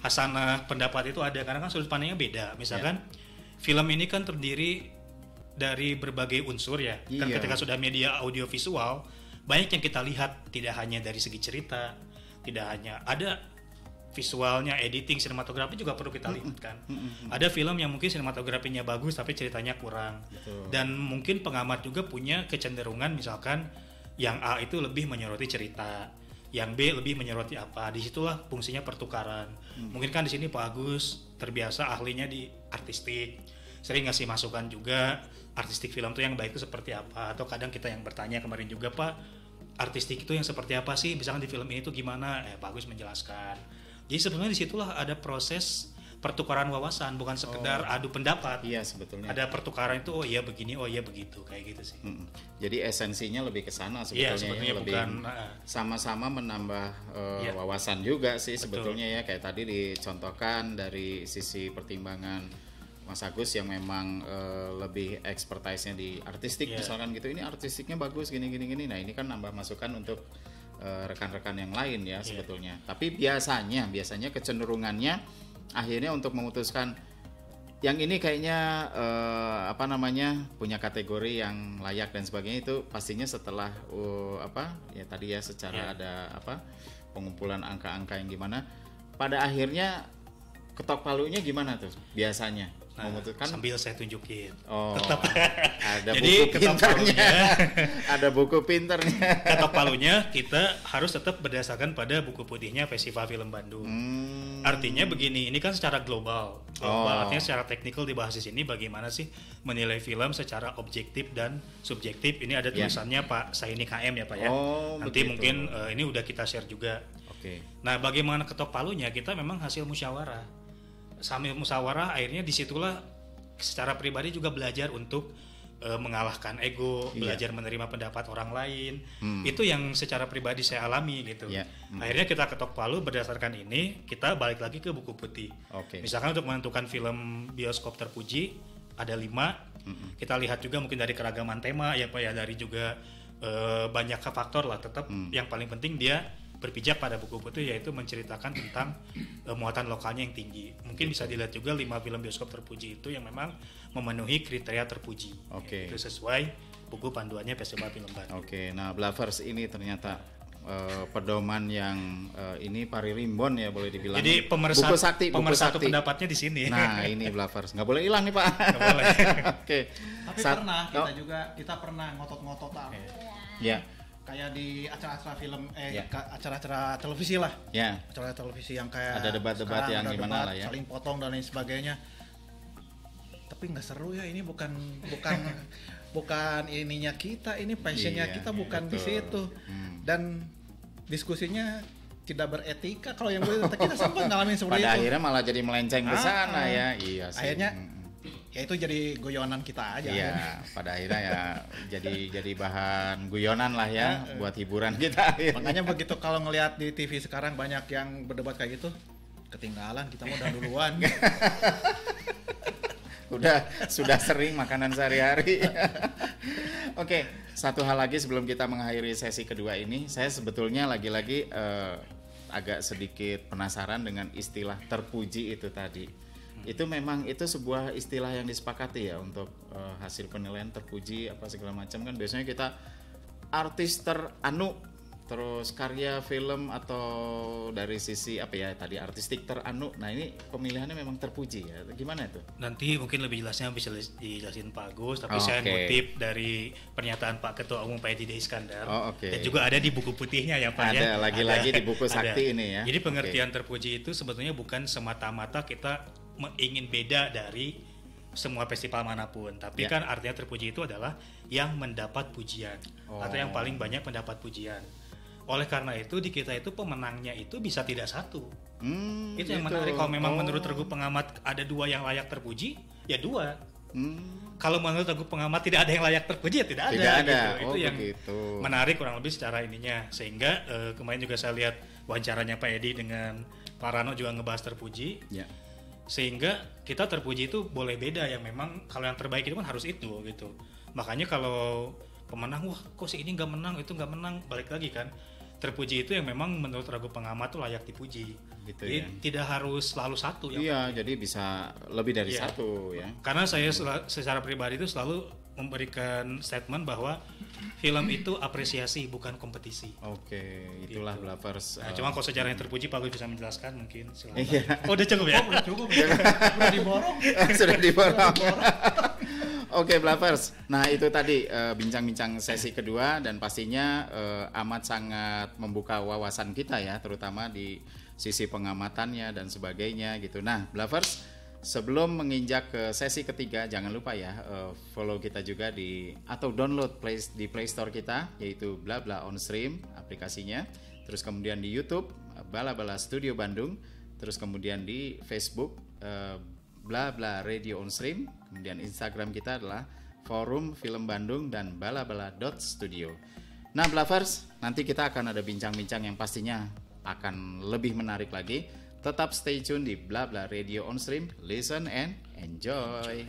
hasanah pendapat itu ada, karena kan sudut pandangnya beda. Misalkan film ini kan terdiri dari berbagai unsur ya. Kan ketika sudah media audiovisual, banyak yang kita lihat, tidak hanya dari segi cerita, tidak hanya ada visualnya, editing, sinematografi juga perlu kita lihat kan. Ada film yang mungkin sinematografinya bagus tapi ceritanya kurang. Dan mungkin pengamat juga punya kecenderungan, misalkan yang A itu lebih menyoroti cerita, yang B lebih menyoroti apa. Disitulah fungsinya pertukaran. Mungkin kan di sini Pak Agus terbiasa ahlinya di artistik, sering ngasih masukan juga artistik film tuh yang baik itu seperti apa. Atau kadang kita yang bertanya kemarin juga, Pak, artistik itu yang seperti apa sih? Misalkan di film ini tuh gimana? Pak Agus menjelaskan. Jadi sebenarnya disitulah ada proses pertukaran wawasan, bukan sekedar adu pendapat. Iya, sebetulnya. Ada pertukaran itu, oh iya begini, oh iya begitu, kayak gitu sih. Jadi esensinya lebih ke sana Iya, sebetulnya, lebih bukan sama-sama menambah wawasan juga sih sebetulnya ya. Kayak tadi dicontohkan dari sisi pertimbangan Mas Agus yang memang lebih expertise-nya di artistik misalkan gitu. Ini artistiknya bagus gini. Nah, ini kan nambah masukan untuk rekan-rekan yang lain ya sebetulnya. Tapi biasanya kecenderungannya akhirnya untuk memutuskan yang ini kayaknya punya kategori yang layak dan sebagainya, itu pastinya setelah tadi ya secara ada pengumpulan angka-angka yang gimana. Pada akhirnya ketok palunya gimana tuh biasanya? Memutuskan sambil saya tunjukin. Tetap ada jadi buku pinternya. Ada buku pinternya. Ketok palunya kita harus tetap berdasarkan pada buku putihnya Festival Film Bandung. Artinya begini, ini kan secara global. Artinya secara teknikal dibahas di sini bagaimana sih menilai film secara objektif dan subjektif. Ini ada tulisannya Pak Saini KM ya Pak ya. Nanti begitu. Mungkin ini udah kita share juga. Nah, bagaimana ketok palunya? Kita memang hasil musyawarah. Sambil musyawarah, akhirnya disitulah secara pribadi juga belajar untuk mengalahkan ego, belajar menerima pendapat orang lain. Itu yang secara pribadi saya alami gitu. Akhirnya kita ketok palu, berdasarkan ini kita balik lagi ke buku putih. Misalkan untuk menentukan film bioskop terpuji ada 5. Kita lihat juga mungkin dari keragaman tema ya Pak ya, dari juga banyak faktor lah. Tetap yang paling penting dia berpijak pada buku putih, yaitu menceritakan tentang muatan lokalnya yang tinggi. Mungkin bisa dilihat juga 5 film bioskop terpuji itu yang memang memenuhi kriteria terpuji. Itu sesuai buku panduannya Festival Film Bandung. Nah, Blavers ini ternyata pedoman yang ini pari rimbon ya boleh dibilang. Jadi pemersatu pendapatnya di sini. Nah, ini Blavers nggak boleh hilang nih Pak. Nggak boleh. Tapi Saat- pernah kita pernah ngotot-ngototan. Ya, Kayak di acara-acara film Ya. acara-acara televisi lah. ya. Acara televisi yang kayak Ada debat-debat sekarang yang ada gimana debat, lah ya. saling potong dan lain sebagainya. Tapi nggak seru ya, ini bukan bukan ininya kita, ini passionnya Iya, kita bukan di betul. situ. Hmm. Dan diskusinya tidak beretika kalau yang kita sempat ngalamin seperti Pada itu. akhirnya malah jadi melenceng ke sana ya. Iya sih. Akhirnya Mm-mm. ya itu jadi guyonan kita aja. Iya, pada akhirnya ya jadi bahan guyonan lah ya buat hiburan kita. Makanya begitu kalau ngelihat di TV sekarang banyak yang berdebat kayak gitu, ketinggalan, kita mau udah duluan. Sudah sering makanan sehari-hari. Oke, satu hal lagi sebelum kita mengakhiri sesi kedua ini, saya sebetulnya lagi-lagi agak sedikit penasaran dengan istilah terpuji itu tadi. Itu memang itu sebuah istilah yang disepakati ya untuk hasil penilaian terpuji apa segala macam kan biasanya kita artis teranu, terus karya film atau dari sisi apa ya tadi artistik teranu. Nah ini pemilihannya memang terpuji ya. Gimana itu? Nanti mungkin lebih jelasnya bisa dijelasin Pak Agus, tapi Oh, saya oke. ngutip dari pernyataan Pak Ketua Umum Pak Edi Iskandar. Oh, oke. Dan juga ada di buku putihnya ya Pak ya. Ada lagi-lagi Ada. di buku sakti ini ya. Jadi pengertian terpuji itu sebetulnya bukan semata-mata kita ingin beda dari semua festival manapun, tapi Ya. kan artinya terpuji itu adalah yang mendapat pujian atau yang paling banyak mendapat pujian. Oleh karena itu di kita itu pemenangnya itu bisa tidak satu. Itu yang gitu. menarik. Kalau memang Oh. menurut regu pengamat ada 2 yang layak terpuji, ya 2. Hmm, Kalau menurut regu pengamat tidak ada yang layak terpuji, ya tidak ada. tidak ada. Gitu. Oh Itu yang begitu. menarik kurang lebih secara ininya. Sehingga kemarin juga saya lihat wawancaranya Pak Edi dengan Pak Rano juga ngebahas terpuji. Ya. Sehingga kita terpuji itu boleh beda, yang memang kalau yang terbaik itu kan harus itu gitu. Makanya kalau pemenang, wah kok si ini nggak menang, itu nggak menang, balik lagi kan. Terpuji itu yang memang menurut ragu pengamat tuh layak dipuji. Gitu Jadi ya. tidak harus selalu satu yang Iya, jadi bisa lebih dari Iya. satu ya. Karena saya secara pribadi itu selalu memberikan statement bahwa film itu apresiasi bukan kompetisi. Oke, itulah Gitu. Blavers. Nah, cuma kalau sejarah yang terpuji Pak Gus bisa menjelaskan mungkin silakan. Iya. Oh, udah cukup ya? Cukup, udah diborong. Sudah diborong. Oke, Blavers. Nah, itu tadi bincang-bincang sesi kedua dan pastinya amat sangat membuka wawasan kita ya, terutama di sisi pengamatannya dan sebagainya gitu. Nah, Blavers, sebelum menginjak ke sesi ketiga, jangan lupa ya follow kita juga atau download di Play Store kita, yaitu Blabla On Stream aplikasinya. Terus kemudian di YouTube Bala Bala Studio Bandung. Terus kemudian di Facebook Blabla Radio On Stream. Kemudian Instagram kita adalah Forum Film Bandung dan balabala.studio. Nah, Blavers, nanti kita akan ada bincang-bincang yang pastinya akan lebih menarik lagi. Tetap stay tune di Blabla Radio On Stream. Listen and enjoy.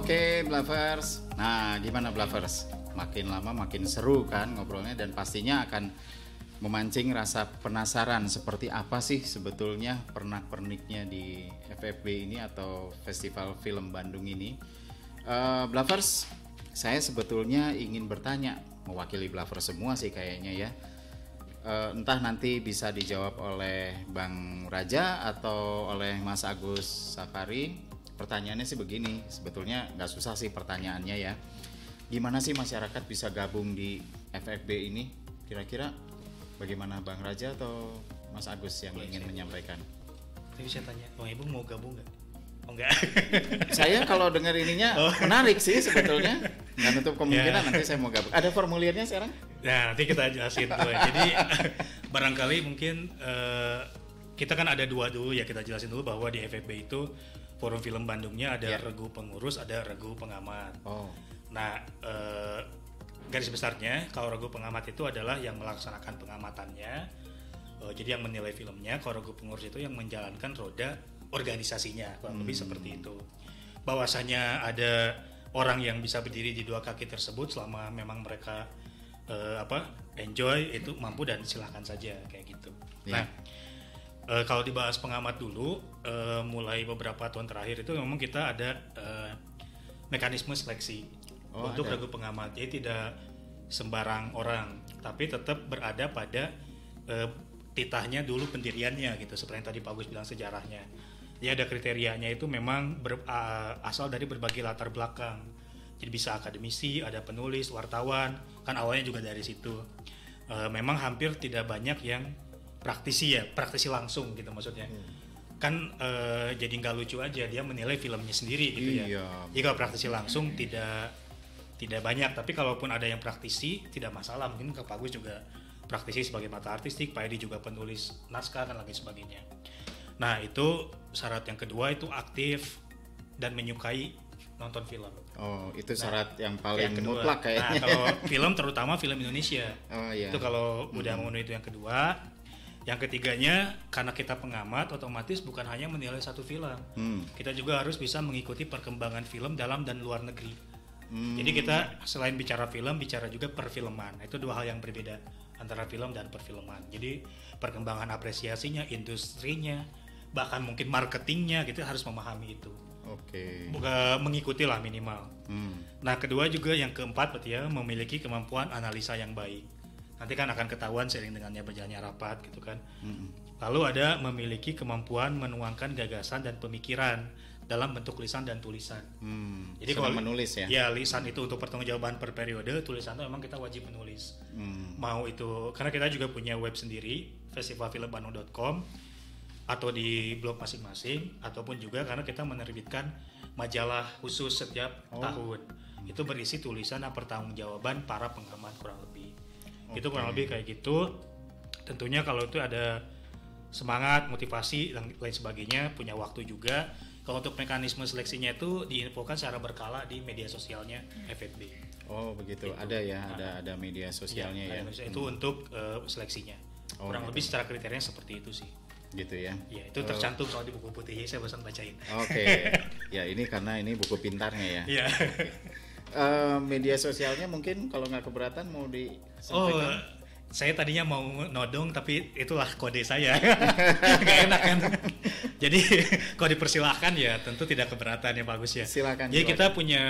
Oke, Blavers. Nah, gimana Blavers? Makin lama makin seru kan ngobrolnya, dan pastinya akan memancing rasa penasaran seperti apa sih sebetulnya pernak-perniknya di FFB ini atau Festival Film Bandung ini. Blavers, saya sebetulnya ingin bertanya, mewakili Blavers semua sih kayaknya ya. Entah nanti bisa dijawab oleh Bang Raja atau oleh Mas Agus Safari. Pertanyaannya sih begini, sebetulnya nggak susah sih pertanyaannya ya. Gimana sih masyarakat bisa gabung di FFB ini? Kira-kira bagaimana Bang Raja atau Mas Agus yang ingin menyampaikan? Tapi saya tanya, Bang Ibu mau gabung nggak? Oh enggak. Saya kalau dengar ininya menarik sih sebetulnya. Nggak nutup kemungkinan nanti saya mau gabung. Ada formulirnya sekarang? Nah, nanti kita jelasin dulu ya. Jadi barangkali mungkin kita kan ada dua dulu ya, kita jelasin dulu bahwa di FFB itu Forum Film Bandungnya ada regu pengurus, ada regu pengamat. Nah, garis besarnya kalau regu pengamat itu adalah yang melaksanakan pengamatannya, jadi yang menilai filmnya. Kalau regu pengurus itu yang menjalankan roda organisasinya, kurang lebih seperti itu. Bahwasanya ada orang yang bisa berdiri di dua kaki tersebut selama memang mereka enjoy, itu mampu, dan silahkan saja kayak gitu. Nah, kalau dibahas pengamat dulu, mulai beberapa tahun terakhir itu memang kita ada mekanisme seleksi untuk regu pengamat. Jadi tidak sembarang orang, tapi tetap berada pada titahnya dulu pendiriannya gitu, seperti yang tadi Pak Agus bilang sejarahnya. Ya, ada kriterianya, itu memang asal dari berbagai latar belakang. Jadi bisa akademisi, ada penulis, wartawan, kan awalnya juga dari situ. Memang hampir tidak banyak yang praktisi langsung gitu maksudnya. Kan jadi nggak lucu aja dia menilai filmnya sendiri gitu ya. Jadi kalau praktisi langsung tidak banyak, tapi kalaupun ada yang praktisi tidak masalah. Mungkin Pak Agus juga praktisi sebagai mata artistik, Pak Edi juga penulis naskah dan lain sebagainya. Nah, itu syarat yang kedua, itu aktif dan menyukai nonton film. Itu syarat yang paling mutlak kayaknya. Nah, kalau film, terutama film Indonesia, itu kalau udah memenuhi itu yang kedua. Yang ketiganya, karena kita pengamat, otomatis bukan hanya menilai satu film, kita juga harus bisa mengikuti perkembangan film dalam dan luar negeri. Jadi kita selain bicara film, bicara juga perfilman. Itu dua hal yang berbeda antara film dan perfilman. Jadi perkembangan apresiasinya, industrinya, bahkan mungkin marketingnya, gitu harus memahami itu. Bukan mengikuti lah minimal. Nah, kedua juga yang keempat berarti ya, memiliki kemampuan analisa yang baik. Nanti kan akan ketahuan seiring dengannya berjalannya rapat gitu kan. Lalu ada memiliki kemampuan menuangkan gagasan dan pemikiran dalam bentuk lisan dan tulisan. Jadi kalau menulis ya. Ya, lisan itu untuk pertanggungjawaban per periode, tulisan itu memang kita wajib menulis. Mau itu karena kita juga punya web sendiri, festivalfilmbandung.com, atau di blog masing-masing, ataupun juga karena kita menerbitkan majalah khusus setiap tahun. Itu berisi tulisan dan pertanggungjawaban para pengamat kurang lebih. Itu kurang lebih kayak gitu. Tentunya kalau itu ada semangat, motivasi dan lain sebagainya, punya waktu juga. Kalau untuk mekanisme seleksinya itu diinfokan secara berkala di media sosialnya FFB. Begitu. Gitu. Ada ya, ada media sosialnya ya. Itu untuk seleksinya. Kurang lebih secara kriterianya seperti itu sih. Gitu ya. Ya, itu tercantum soal di buku putih, saya bosan bacain. Ya, ini karena ini buku pintarnya ya. Iya. Media sosialnya mungkin kalau nggak keberatan mau disampaikan. Saya tadinya mau nodong, tapi itulah kode saya. Nggak enak kan. Jadi kalau dipersilahkan ya tentu tidak keberatan ya Pak Agus ya. Silakan. Jadi kita punya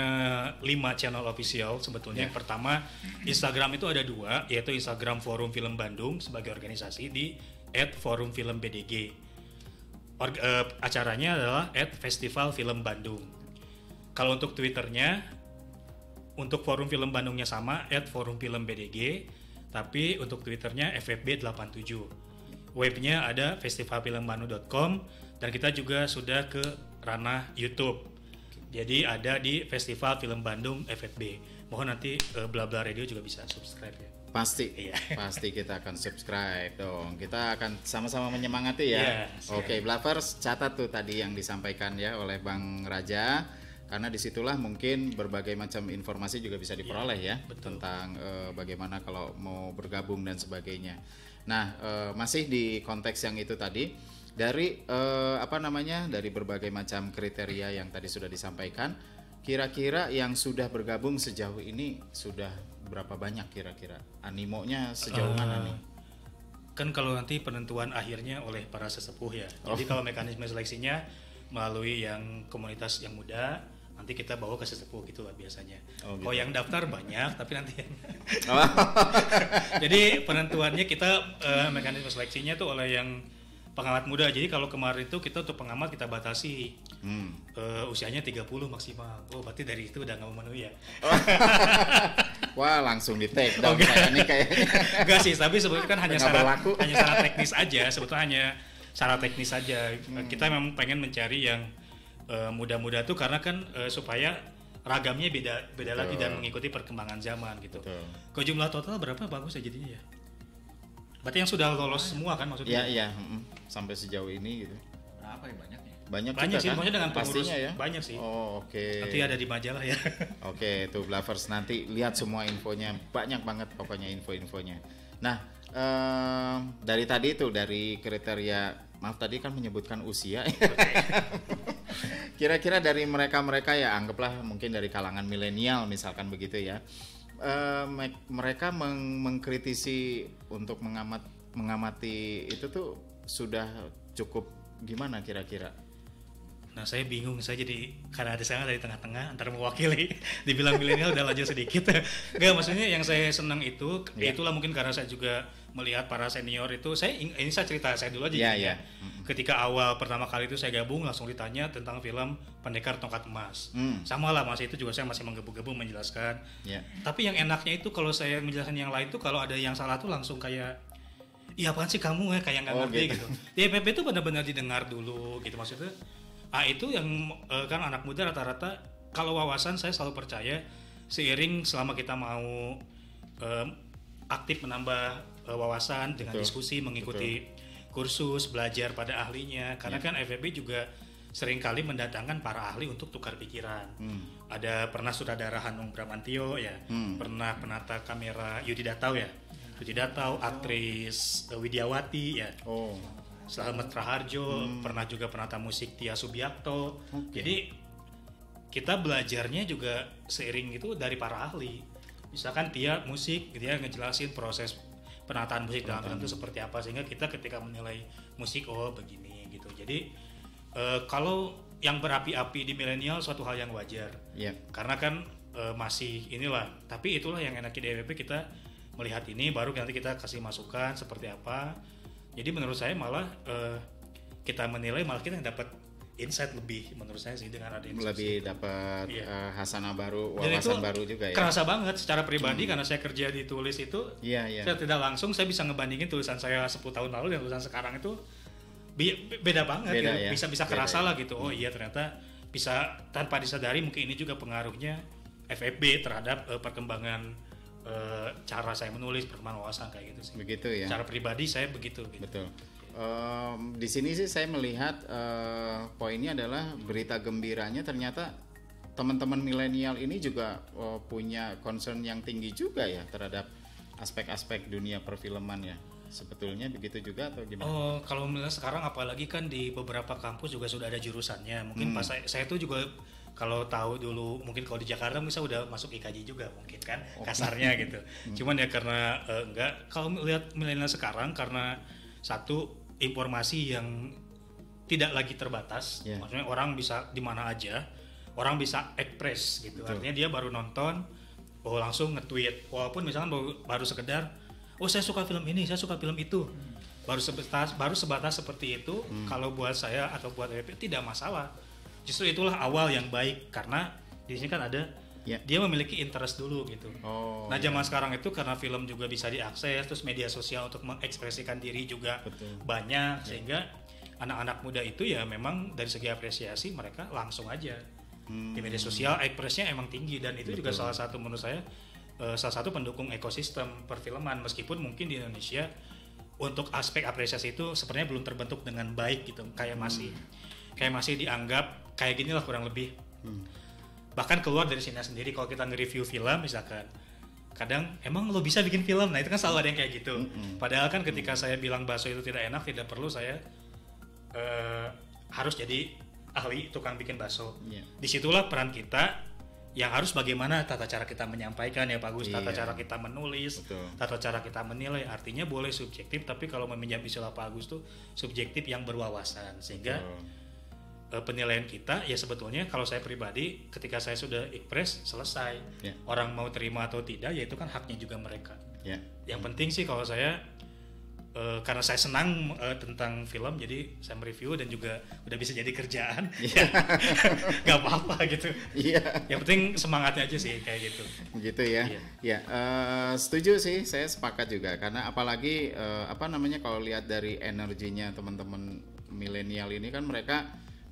5 channel official sebetulnya. Yang pertama, Instagram itu ada 2, yaitu Instagram Forum Film Bandung sebagai organisasi di @forumfilmbdg. Acaranya adalah @Festival Film Bandung. Kalau untuk Twitternya, untuk Forum Film Bandungnya sama @forumfilmbdg. Tapi untuk Twitternya FFB87. Webnya ada festivalfilmbandung.com, dan kita juga sudah ke ranah YouTube. Jadi ada di Festival Film Bandung FFB. Mohon nanti Blabla Radio juga bisa subscribe ya. Pasti, pasti kita akan subscribe dong. Kita akan sama-sama menyemangati ya. Oke, Blavers, catat tuh tadi yang disampaikan ya oleh Bang Raja. Karena disitulah mungkin berbagai macam informasi juga bisa diperoleh ya tentang bagaimana kalau mau bergabung dan sebagainya. Nah, masih di konteks yang itu tadi, dari dari berbagai macam kriteria yang tadi sudah disampaikan, kira-kira yang sudah bergabung sejauh ini sudah berapa banyak kira-kira? Animonya sejauh mana nih? Kan kalau nanti penentuan akhirnya oleh para sesepuh ya. Jadi kalau mekanisme seleksinya melalui yang komunitas yang muda, nanti kita bawa ke sesepuh gitu lah biasanya. Gitu. Kalau yang daftar banyak, tapi nanti jadi penentuannya kita mekanisme seleksinya tuh oleh yang pengamat muda. Jadi kalau kemarin itu kita untuk pengamat kita batasi usianya 30 maksimal. Oh berarti dari itu udah nggak memenuhi ya. Wah langsung di take down saya nih kayaknya. Enggak sih, tapi sebetulnya kan hanya syarat teknis aja. Sebetulnya hanya syarat teknis saja. Kita memang pengen mencari yang muda-muda tuh karena kan supaya ragamnya beda lagi dan mengikuti perkembangan zaman gitu. Kalau jumlah total berapa bagus ya jadinya ya? Berarti yang sudah lolos semua kan maksudnya? Iya. Sampai sejauh ini gitu. Berapa ya banyaknya? Banyak sih, kan? maksudnya dengan pengurus pastinya ya. banyak sih. Oh oke. Nanti ada di majalah ya. Oke, tuh Blavers nanti lihat semua infonya, banyak banget pokoknya info-infonya. Nah, dari tadi tuh dari kriteria, maaf tadi kan menyebutkan usia. Kira-kira dari mereka ya anggaplah mungkin dari kalangan milenial misalkan begitu ya. Mereka mengkritisi untuk mengamati itu tuh sudah cukup gimana kira-kira? Nah saya bingung, saya jadi karena ada saya dari tengah-tengah antara mewakili dibilang milenial udah lanjut sedikit. Enggak, maksudnya yang saya senang itu itulah mungkin karena saya juga melihat para senior itu. Ini saya cerita saya dulu aja ya. Ketika awal pertama kali itu saya gabung langsung ditanya tentang film Pendekar Tongkat Emas. Sama lah Mas, itu juga saya masih menggebu-gebu menjelaskan. Tapi yang enaknya itu kalau saya menjelaskan yang lain tuh kalau ada yang salah tuh langsung kayak iya apaan sih kamu ya, kayak nggak ngerti gitu. Di EPP tuh benar-benar didengar dulu gitu maksudnya. Itu yang kan anak muda rata-rata kalau wawasan saya selalu percaya seiring selama kita mau aktif menambah wawasan dengan diskusi, mengikuti kursus, belajar pada ahlinya karena kan FEB juga seringkali mendatangkan para ahli untuk tukar pikiran. Ada pernah sutradara Hanung Bramantio ya, pernah penata kamera Yudi Datau ya. Yudi Datau, aktris Widiawati ya. Slamet Raharjo, pernah juga penata musik Tia Subiakto. Jadi kita belajarnya juga seiring itu dari para ahli. Misalkan Tia musik, dia ngejelasin proses penataan musik dalam film itu seperti apa sehingga kita ketika menilai musik begini gitu. Jadi kalau yang berapi-api di milenial suatu hal yang wajar. Karena kan masih inilah. Tapi itulah yang enaknya di EWP kita melihat ini baru nanti kita kasih masukan seperti apa. Jadi menurut saya malah kita menilai malah kita yang dapat insight lebih menurut saya sih dengan ada lebih dapat hasanah baru, wawasan baru juga ya. Kerasa banget secara pribadi karena saya kerja di tulis itu. Saya tidak langsung saya bisa ngebandingin tulisan saya 10 tahun lalu dan tulisan sekarang itu beda banget gitu. Ya? Bisa kerasa lah gitu. Oh iya ternyata bisa tanpa disadari mungkin ini juga pengaruhnya FEB terhadap perkembangan cara saya menulis, perkembangan wawasan kayak gitu sih. Begitu ya. Cara pribadi saya begitu. Betul. Di sini sih saya melihat poinnya adalah berita gembiranya ternyata teman-teman milenial ini juga punya concern yang tinggi juga ya terhadap aspek-aspek dunia perfilman ya. Sebetulnya begitu juga atau gimana? Kalau misalnya sekarang apalagi kan di beberapa kampus juga sudah ada jurusannya. Mungkin pas saya tuh juga kalau tahu dulu mungkin kalau di Jakarta bisa udah masuk IKJ juga mungkin kan kasarnya gitu. Cuman ya karena enggak, kalau melihat milenial sekarang karena satu informasi yang tidak lagi terbatas, maksudnya orang bisa di mana aja, orang bisa ekspres gitu. Artinya dia baru nonton, langsung nge-tweet, walaupun misalkan baru sekedar, saya suka film ini, saya suka film itu, baru sebatas seperti itu. Kalau buat saya atau buat EWP tidak masalah. Justru itulah awal yang baik karena di sini kan ada dia memiliki interest dulu gitu. Nah zaman sekarang itu karena film juga bisa diakses, terus media sosial untuk mengekspresikan diri juga banyak sehingga anak-anak muda itu ya memang dari segi apresiasi mereka langsung aja di media sosial ekspresinya emang tinggi dan itu juga salah satu menurut saya salah satu pendukung ekosistem perfilman meskipun mungkin di Indonesia untuk aspek apresiasi itu sebenarnya belum terbentuk dengan baik gitu kayak masih dianggap kayak gini lah kurang lebih. Bahkan keluar dari sini sendiri kalau kita nge-review film misalkan kadang emang lo bisa bikin film, nah itu kan selalu ada yang kayak gitu. Padahal kan ketika saya bilang bakso itu tidak enak tidak perlu saya harus jadi ahli tukang bikin bakso. Disitulah peran kita yang harus bagaimana tata cara kita menyampaikan ya Pak Gus, tata Iya. cara kita menulis, Betul. tata cara kita menilai. Artinya boleh subjektif, tapi kalau meminjam istilah Pak Gus tuh subjektif yang berwawasan, sehingga penilaian kita ya sebetulnya kalau saya pribadi ketika saya sudah express selesai. Ya. Orang mau terima atau tidak ya itu kan haknya juga mereka. Ya. Yang penting sih kalau saya karena saya senang tentang film, jadi saya mereview dan juga udah bisa jadi kerjaan. Gak apa-apa gitu. Iya. Yang penting semangatnya aja sih kayak gitu. Gitu ya. Iya. Ya, setuju sih, saya sepakat juga karena apalagi kalau lihat dari energinya teman-teman milenial ini kan mereka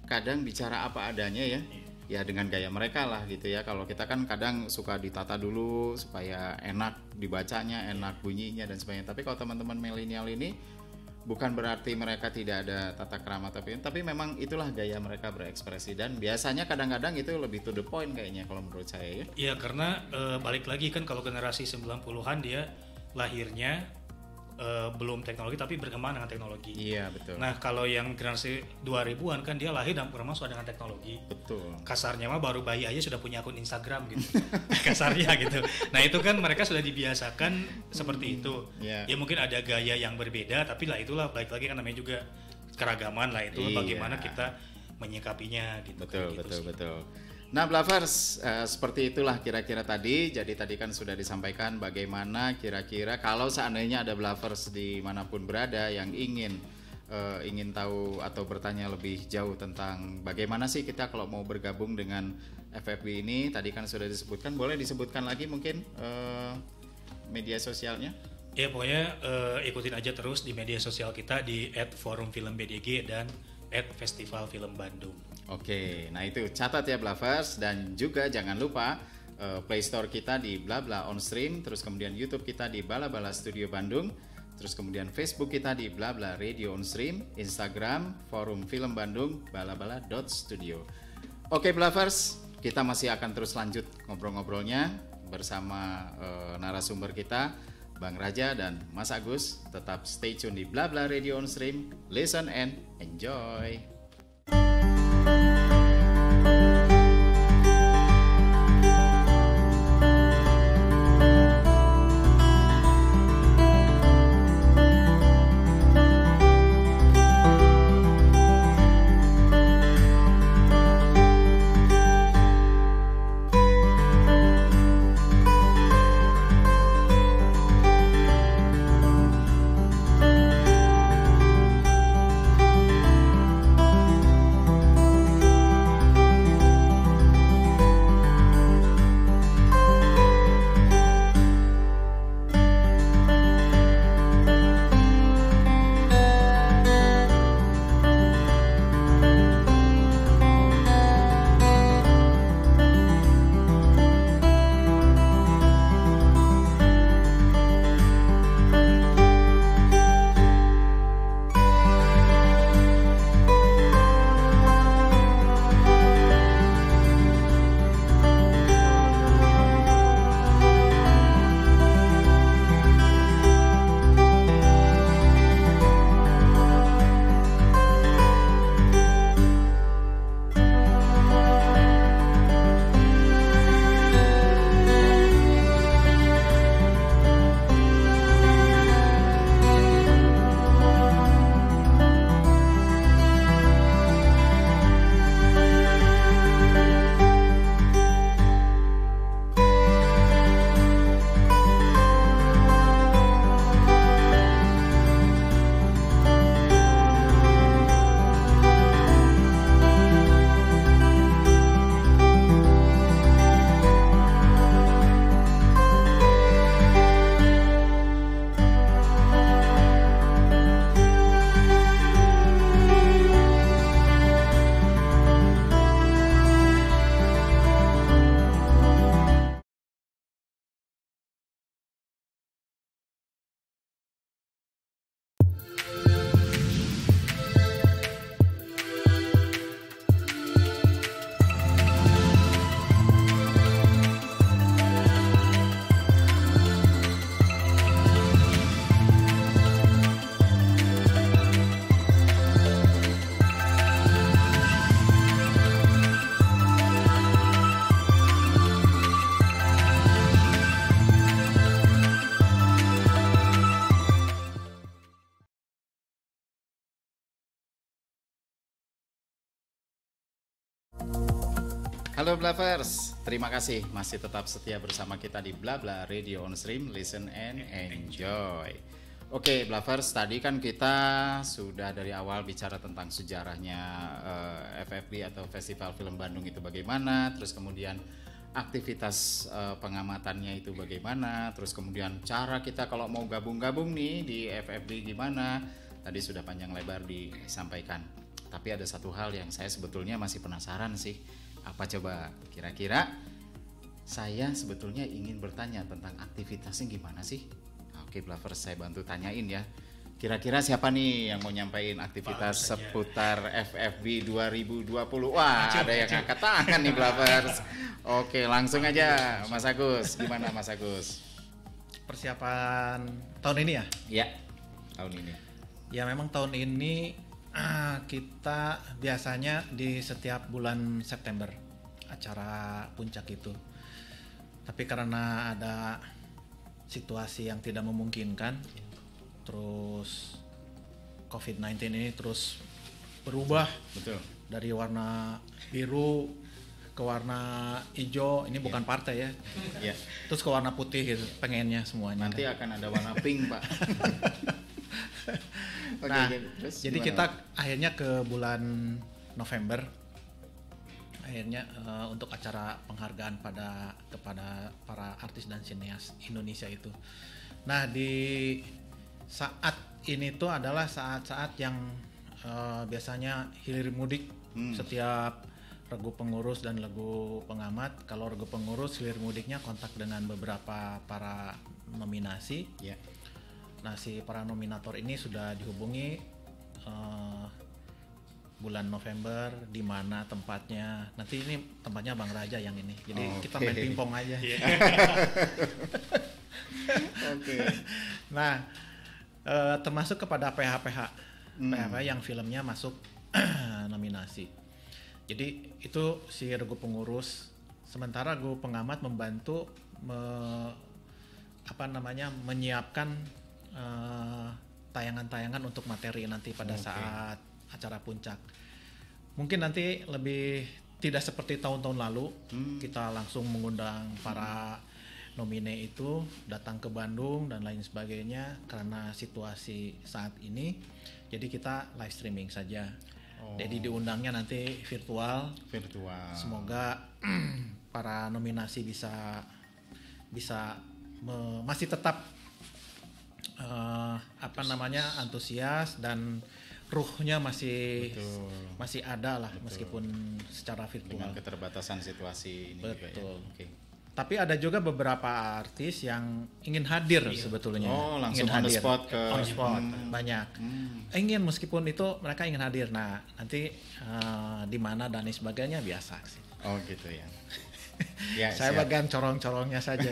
kadang bicara apa adanya ya. Ya dengan gaya mereka lah gitu ya. Kalau kita kan kadang suka ditata dulu supaya enak dibacanya, enak bunyinya dan sebagainya. Tapi kalau teman-teman milenial ini bukan berarti mereka tidak ada tata krama, tapi memang itulah gaya mereka berekspresi dan biasanya kadang-kadang itu lebih to the point kayaknya kalau menurut saya ya. Iya karena balik lagi kan kalau generasi 90-an dia lahirnya belum teknologi tapi berkembang dengan teknologi. Iya betul. Nah kalau yang generasi 2000-an kan dia lahir dan berkembang sudah dengan teknologi. Betul. Kasarnya mah baru bayi aja sudah punya akun Instagram gitu. Kasarnya gitu. Nah itu kan mereka sudah dibiasakan seperti itu. Yeah. Ya mungkin ada gaya yang berbeda tapi lah itulah balik lagi kan namanya juga keragaman lah itu. Iya. Bagaimana kita menyikapinya gitu. Betul, gitu betul, sih. betul. Nah, Blavers, seperti itulah kira-kira tadi. Jadi tadi kan sudah disampaikan bagaimana kira-kira kalau seandainya ada Blavers dimanapun berada yang ingin tahu atau bertanya lebih jauh tentang bagaimana sih kita kalau mau bergabung dengan FFB ini. Tadi kan sudah disebutkan, boleh disebutkan lagi mungkin media sosialnya? Ya pokoknya ikutin aja terus di media sosial kita di @forumfilmbdg dan @festival film Bandung. Oke, nah itu catat ya Blavers, dan juga jangan lupa Play Store kita di Blabla On Stream, terus kemudian YouTube kita di Bala-Bala Studio Bandung, terus kemudian Facebook kita di Blabla Radio On Stream, Instagram Forum Film Bandung balabala.studio. Oke Blavers, kita masih akan terus lanjut ngobrol-ngobrolnya bersama narasumber kita Bang Raja dan Mas Agus. Tetap stay tune di Blabla Radio On Stream, listen and enjoy. Halo Blavers, terima kasih masih tetap setia bersama kita di Blabla Radio on Stream, listen and enjoy. Oke Blavers, tadi kan kita sudah dari awal bicara tentang sejarahnya FFB atau Festival Film Bandung itu bagaimana, terus kemudian aktivitas pengamatannya itu bagaimana, terus kemudian cara kita kalau mau gabung-gabung nih di FFB gimana, tadi sudah panjang lebar disampaikan. Tapi ada satu hal yang saya sebetulnya masih penasaran sih. Apa coba kira-kira saya sebetulnya ingin bertanya tentang aktivitasnya gimana sih? Oke Blavers, saya bantu tanyain ya. Kira-kira siapa nih yang mau nyampein aktivitas seputar FFB 2020? Wah, ada yang angkat tangan nih Blavers. Oke, langsung aja Mas Agus. Gimana Mas Agus? Persiapan tahun ini ya? Ya, tahun ini. Ya memang tahun ini kita biasanya di setiap bulan September acara puncak itu. Tapi karena ada situasi yang tidak memungkinkan, terus COVID-19 ini terus berubah. Betul. Dari warna biru ke warna hijau, ini bukan partai ya. Ya. Terus ke warna putih gitu, pengennya semuanya. Nanti akan ada warna pink, Pak. Nah, terus jadi gimana? kita akhirnya ke bulan November, akhirnya untuk acara penghargaan kepada para artis dan sineas Indonesia itu. Nah, di saat ini tuh adalah saat-saat yang biasanya hilir mudik. Setiap regu pengurus dan regu pengamat, kalau regu pengurus hilir mudiknya kontak dengan beberapa para nominasi. Ya. Nah, si para nominator ini sudah dihubungi bulan November, di mana tempatnya. Nanti ini tempatnya Bang Raja yang ini. Jadi kita main pingpong aja. Oke. Nah, termasuk kepada PH-PH yang filmnya masuk nominasi. Jadi itu si regu pengurus. Sementara regu pengamat membantu menyiapkan tayangan-tayangan untuk materi nanti pada saat acara puncak. Mungkin nanti lebih tidak seperti tahun-tahun lalu, kita langsung mengundang para nomine itu datang ke Bandung dan lain sebagainya karena situasi saat ini. Jadi kita live streaming saja. Jadi diundangnya nanti virtual. Semoga para nominasi bisa masih tetap antusias dan ruhnya masih ada lah. Betul. Meskipun secara virtual dengan keterbatasan situasi ini. Betul. Juga ya. Okay. Tapi ada juga beberapa artis yang ingin hadir sebetulnya. Langsung ingin on the spot ke on spot banyak. Ingin meskipun itu mereka ingin hadir. Nah, nanti di mana dan sebagainya biasa sih. Oh, gitu ya. Ya, saya bagian corong-corongnya saja.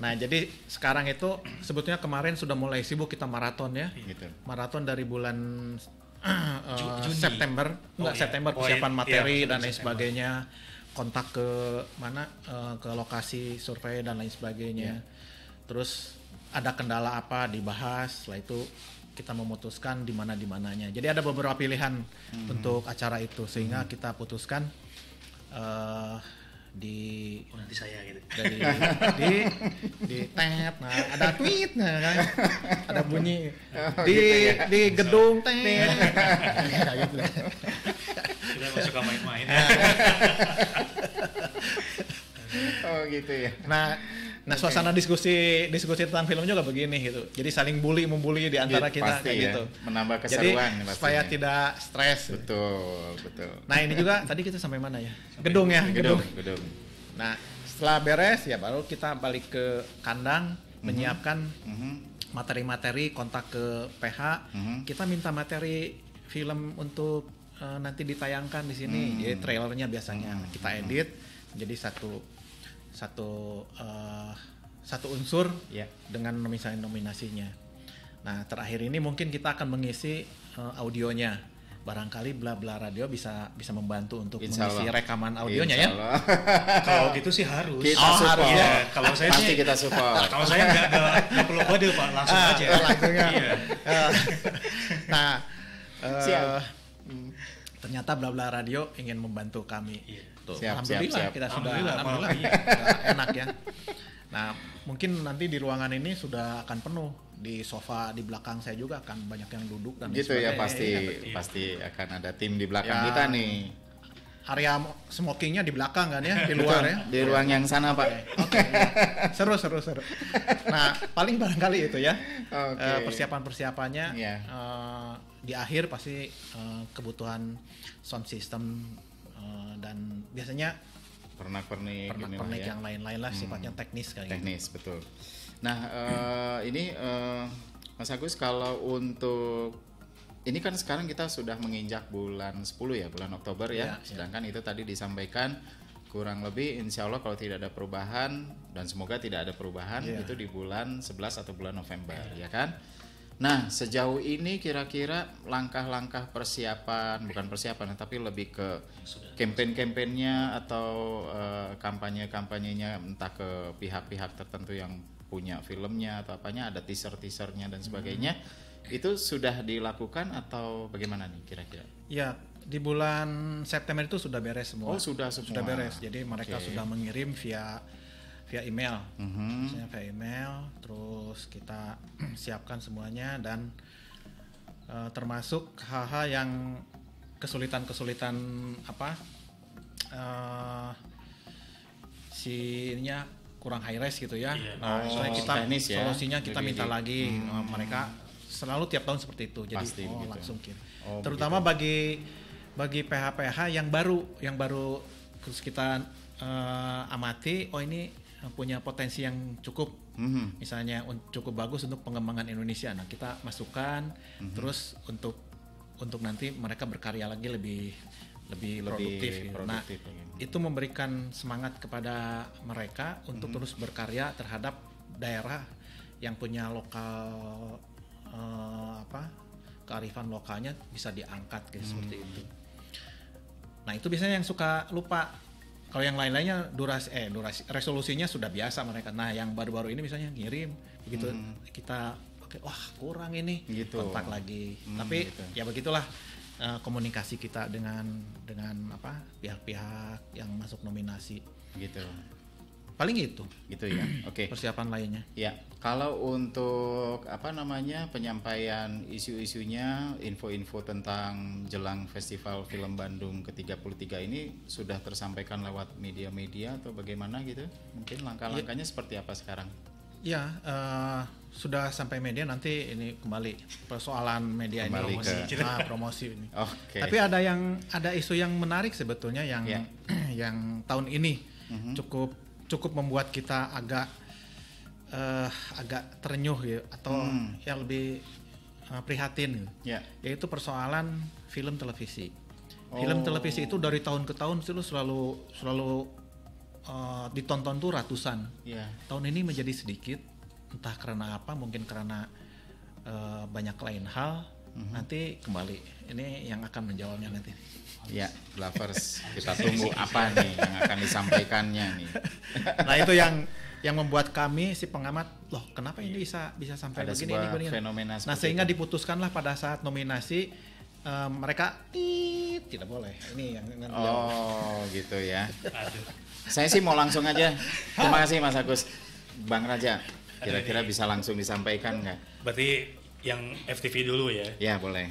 Nah, jadi sekarang itu sebetulnya kemarin sudah mulai sibuk kita maraton ya. Gitu. Maraton dari bulan September, September persiapan materi dan lain sebagainya. Kontak ke mana, ke lokasi survei dan lain sebagainya. Terus ada kendala apa dibahas, setelah itu kita memutuskan di mananya. Jadi ada beberapa pilihan untuk acara itu sehingga kita putuskan nanti saya gitu. di tab, nah ada tweet, nah kan ada bunyi di gedung tab. Kita suka main-main. Oh gitu ya. Nah suasana diskusi tentang film juga begini gitu. Jadi saling membuli di antara kita pasti kayak ya. gitu. Menambah keseruan. Jadi supaya tidak stres. Betul. Nah ini juga tadi kita sampai mana ya? Gedung ya. Gedung. Nah setelah beres ya baru kita balik ke kandang menyiapkan materi-materi, kontak ke PH. Kita minta materi film untuk nanti ditayangkan di sini. Jadi trailernya biasanya kita edit jadi satu unsur dengan nominasinya. Nah terakhir ini mungkin kita akan mengisi audionya. Barangkali Blabla Radio bisa membantu untuk mengisi rekaman audionya ya. Kalau gitu sih harus. Kita support. Ya, kalau saya pasti sih kita support. Kalau saya nggak perlu kode Pak, langsung aja. Langsungnya. Iya. Nah, Siap. ternyata Bla Bla Radio ingin membantu kami. Tuh, Siap, alhamdulillah siap. kita sudah Alhamdulillah, sudah enak ya. Nah, mungkin nanti di ruangan ini sudah akan penuh. Di sofa di belakang saya juga akan banyak yang duduk dan Gitu ya, sebagainya. pasti akan ada tim di belakang Ya. kita nih. Area smokingnya di belakang kan ya, di luar ya. Di ruang yang sana, Pak. Oke, ya. Seru. Nah, paling barangkali itu ya. Oke. Persiapan-persiapannya Iya. di akhir pasti kebutuhan sound system dan biasanya Pernak-pernik inilah pernak-pernik ya. yang lain-lain lah sifatnya teknis kayak gitu. Teknis, betul. Nah, ini Mas Agus, kalau untuk ini kan sekarang kita sudah menginjak bulan 10 ya, bulan Oktober ya. Ya, Sedangkan itu tadi disampaikan kurang lebih insya Allah kalau tidak ada perubahan, dan semoga tidak ada perubahan, Ya. itu di bulan 11 atau bulan November, ya kan? Nah, sejauh ini kira-kira langkah-langkah persiapan, bukan persiapan, tapi lebih ke kampanye-kampanyenya atau kampanye-kampanyenya, entah ke pihak-pihak tertentu yang punya filmnya atau apanya, ada teaser-teasernya dan sebagainya, itu sudah dilakukan atau bagaimana nih kira-kira? Ya, di bulan September itu sudah beres semua. Oh, sudah semua. Sudah beres. Jadi mereka Oke. sudah mengirim via email. Mhm. Misalnya via email, terus kita siapkan semuanya dan termasuk hal-hal yang kesulitan-kesulitan apa ininya kurang high res gitu ya. Iya. Nah, Oh, soalnya kita teknis ya. solusinya kita Jadi minta lagi. Mereka selalu tiap tahun seperti itu. Jadi Pasti begitu. langsung kirim. Oh, Terutama bagi PH-PH yang baru terus kita amati, oh ini punya potensi yang cukup, Mhm. misalnya cukup bagus untuk pengembangan Indonesia. Nah, kita masukkan terus untuk nanti mereka berkarya lagi lebih produktif. Gitu. Nah, produktif, ya. itu memberikan semangat kepada mereka untuk terus berkarya terhadap daerah yang punya lokal kearifan lokalnya bisa diangkat gitu, seperti itu. Nah, itu biasanya yang suka lupa. Kalau yang lain-lainnya durasi resolusinya sudah biasa mereka. Nah, yang baru-baru ini misalnya ngirim begitu kita pakai, wah kurang ini, Gitu. kontak lagi. Tapi gitu. ya begitulah komunikasi kita dengan pihak-pihak yang masuk nominasi. Gitu. Paling itu Gitu ya. Oke. persiapan lainnya. Ya, kalau untuk penyampaian isu-isunya, info-info tentang jelang Festival Film Bandung ke-33 ini sudah tersampaikan lewat media-media atau bagaimana gitu? Mungkin langkah-langkahnya seperti apa sekarang? Ya, sudah sampai media, nanti ini kembali persoalan media Kembali ini ke- promosi ini. Oke. Tapi ada isu yang menarik sebetulnya yang Ya. yang tahun ini cukup membuat kita agak terenyuh gitu, atau yang lebih prihatin gitu. Ya. Yaitu persoalan film televisi. Oh. Film televisi itu dari tahun ke tahun itu selalu ditonton tuh ratusan. Ya. Tahun ini menjadi sedikit, entah karena apa, mungkin karena banyak lain hal. Nanti kembali, ini yang akan menjawabnya nanti. Ya, lovers, kita tunggu apa nih yang akan disampaikannya nih. Nah, itu yang membuat kami si pengamat, loh kenapa ini bisa sampai Ada begini sebuah begini. fenomena Nah, seperti sehingga itu. diputuskanlah pada saat nominasi mereka tidak boleh. Ini yang nanti jawab. Oh, gitu ya. Aduh. Saya sih mau langsung aja. Terima kasih Mas Agus. Bang Raja, kira-kira bisa langsung disampaikan nggak? Berarti yang FTV dulu ya. Ya, boleh.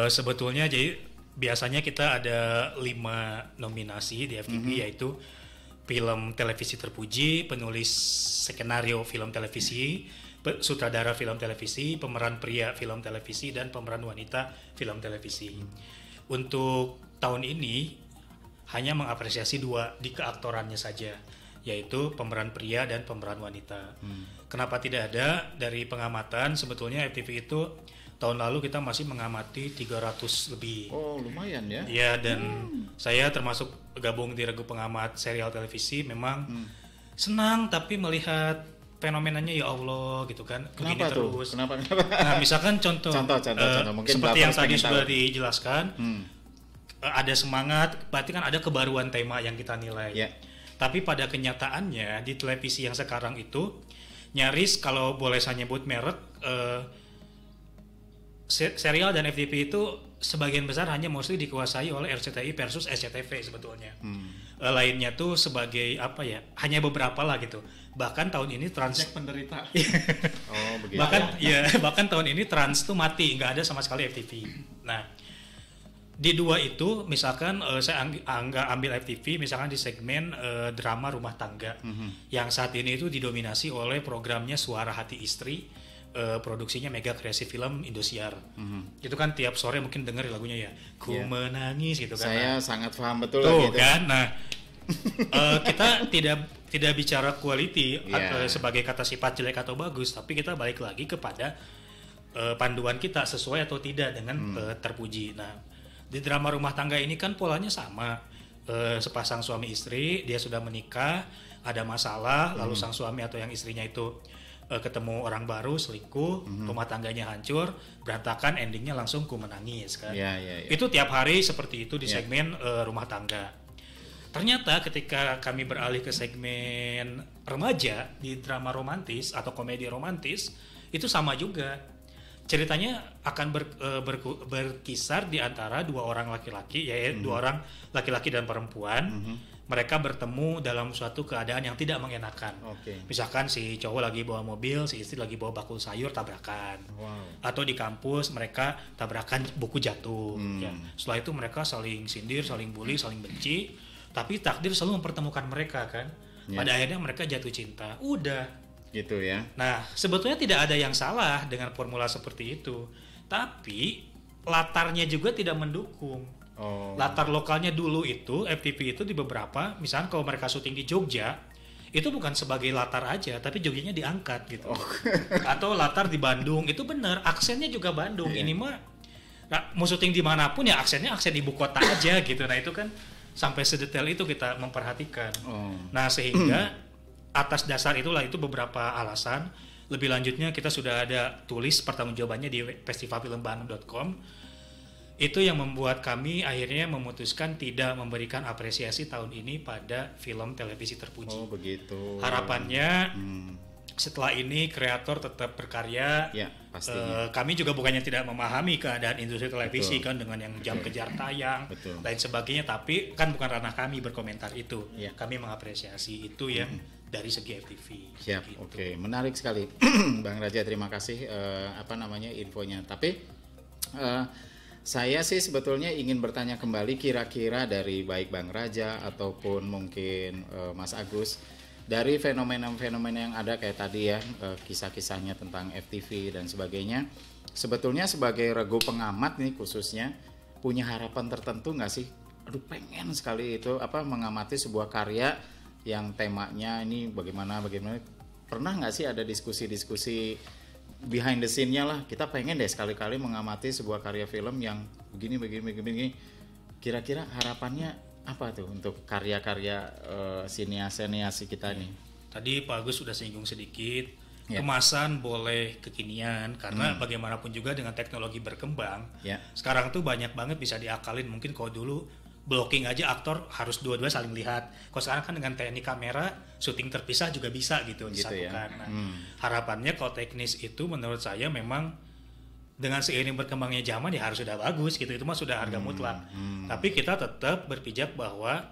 Sebetulnya jadi biasanya kita ada 5 nominasi di FTV, yaitu film televisi terpuji, penulis skenario film televisi, sutradara film televisi, pemeran pria film televisi, dan pemeran wanita film televisi. Untuk tahun ini hanya mengapresiasi 2 di keaktorannya saja, yaitu pemeran pria dan pemeran wanita. Kenapa tidak ada? Dari pengamatan sebetulnya FTV itu tahun lalu kita masih mengamati 300 lebih. Oh, lumayan ya. Ya, dan saya termasuk gabung di regu pengamat serial televisi, memang senang tapi melihat fenomenanya, ya Allah gitu kan, begini Kenapa tuh? terus. Kenapa? Nah, misalkan contoh. Contoh. Mungkin seperti yang Bapak tadi pengen sudah tahu. dijelaskan, ada semangat, berarti kan ada kebaruan tema yang kita nilai. Ya. Tapi pada kenyataannya di televisi yang sekarang itu nyaris, kalau boleh saya nyebut merek, serial dan FTV itu sebagian besar hanya mostly dikuasai oleh RCTI versus SCTV sebetulnya. Lainnya tuh sebagai apa ya? Hanya beberapa lah gitu. Bahkan tahun ini Trans penderita. Oh, begitu. bahkan tahun ini Trans tuh mati, nggak ada sama sekali FTV. Nah, di dua itu misalkan saya ambil FTV misalkan di segmen drama rumah tangga yang saat ini itu didominasi oleh programnya Suara Hati Istri, produksinya Mega Kreasi Film Indosiar. Itu kan tiap sore mungkin denger lagunya ya, Ku Menangis gitu kan. Saya sangat paham betul tuh gitu. kan. Nah, kita tidak bicara quality sebagai kata sifat jelek atau bagus, tapi kita balik lagi kepada panduan kita sesuai atau tidak dengan terpuji. Nah, di drama rumah tangga ini kan polanya sama. Sepasang suami istri, dia sudah menikah, ada masalah, lalu sang suami atau yang istrinya itu ketemu orang baru, selingkuh, rumah tangganya hancur, berantakan, endingnya langsung ku menangis kan. Itu tiap hari seperti itu di segmen rumah tangga. Ternyata ketika kami beralih ke segmen remaja di drama romantis atau komedi romantis, itu sama juga. Ceritanya akan berkisar di antara dua orang laki-laki, yaitu dua orang laki-laki dan perempuan. Mereka bertemu dalam suatu keadaan yang tidak mengenakan. Misalkan si cowok lagi bawa mobil, si istri lagi bawa bakul sayur, tabrakan. Atau di kampus mereka tabrakan, buku jatuh. Ya. Setelah itu mereka saling sindir, saling bully, saling benci. Tapi takdir selalu mempertemukan mereka kan. Pada akhirnya mereka jatuh cinta. Udah. Gitu ya. Nah, sebetulnya tidak ada yang salah dengan formula seperti itu. Tapi latarnya juga tidak mendukung. Latar lokalnya dulu itu FTV itu di beberapa, misalnya kalau mereka syuting di Jogja, itu bukan sebagai latar aja, tapi Jogjanya diangkat gitu. Atau latar di Bandung, itu benar, aksennya juga Bandung. Ini mah mau syuting dimanapun ya aksen ibu kota aja gitu. Nah itu kan sampai sedetail itu kita memperhatikan. Nah sehingga atas dasar itulah itu beberapa alasan. Lebih lanjutnya kita sudah ada tulis pertanggungjawabannya di festivalfilmbandung.com. Itu yang membuat kami akhirnya memutuskan tidak memberikan apresiasi tahun ini pada film televisi terpuji. Oh begitu. Harapannya setelah ini kreator tetap berkarya. Ya, pastinya. Kami juga bukannya tidak memahami keadaan industri televisi kan dengan yang jam kejar tayang lain sebagainya, tapi kan bukan ranah kami berkomentar itu. Kami mengapresiasi itu yang dari segi FTV. Siap. Gitu. Oke, menarik sekali, Bang Raja. Terima kasih infonya. Tapi saya sih sebetulnya ingin bertanya kembali, kira-kira dari baik Bang Raja ataupun mungkin Mas Agus, dari fenomena-fenomena yang ada kayak tadi ya, kisah-kisahnya tentang FTV dan sebagainya, sebetulnya sebagai regu pengamat nih khususnya, punya harapan tertentu nggak sih? Aduh pengen sekali itu mengamati sebuah karya yang temanya ini bagaimana, pernah nggak sih ada diskusi-diskusi behind the scene-nya lah, kita pengen deh sekali-kali mengamati sebuah karya film yang begini. Kira-kira harapannya apa tuh untuk karya-karya sinias kita nih? Tadi Pak Agus sudah singgung sedikit, kemasan boleh kekinian karena bagaimanapun juga dengan teknologi berkembang, sekarang tuh banyak banget bisa diakalin. Mungkin kalau dulu blocking aja aktor harus dua-dua saling lihat. Kalau sekarang kan dengan teknik kamera, syuting terpisah juga bisa gitu disatukan. Nah, harapannya kalau teknis itu menurut saya memang dengan seiring berkembangnya zaman ya harus sudah bagus gitu. Itu mah sudah harga mutlak. Tapi kita tetap berpijak bahwa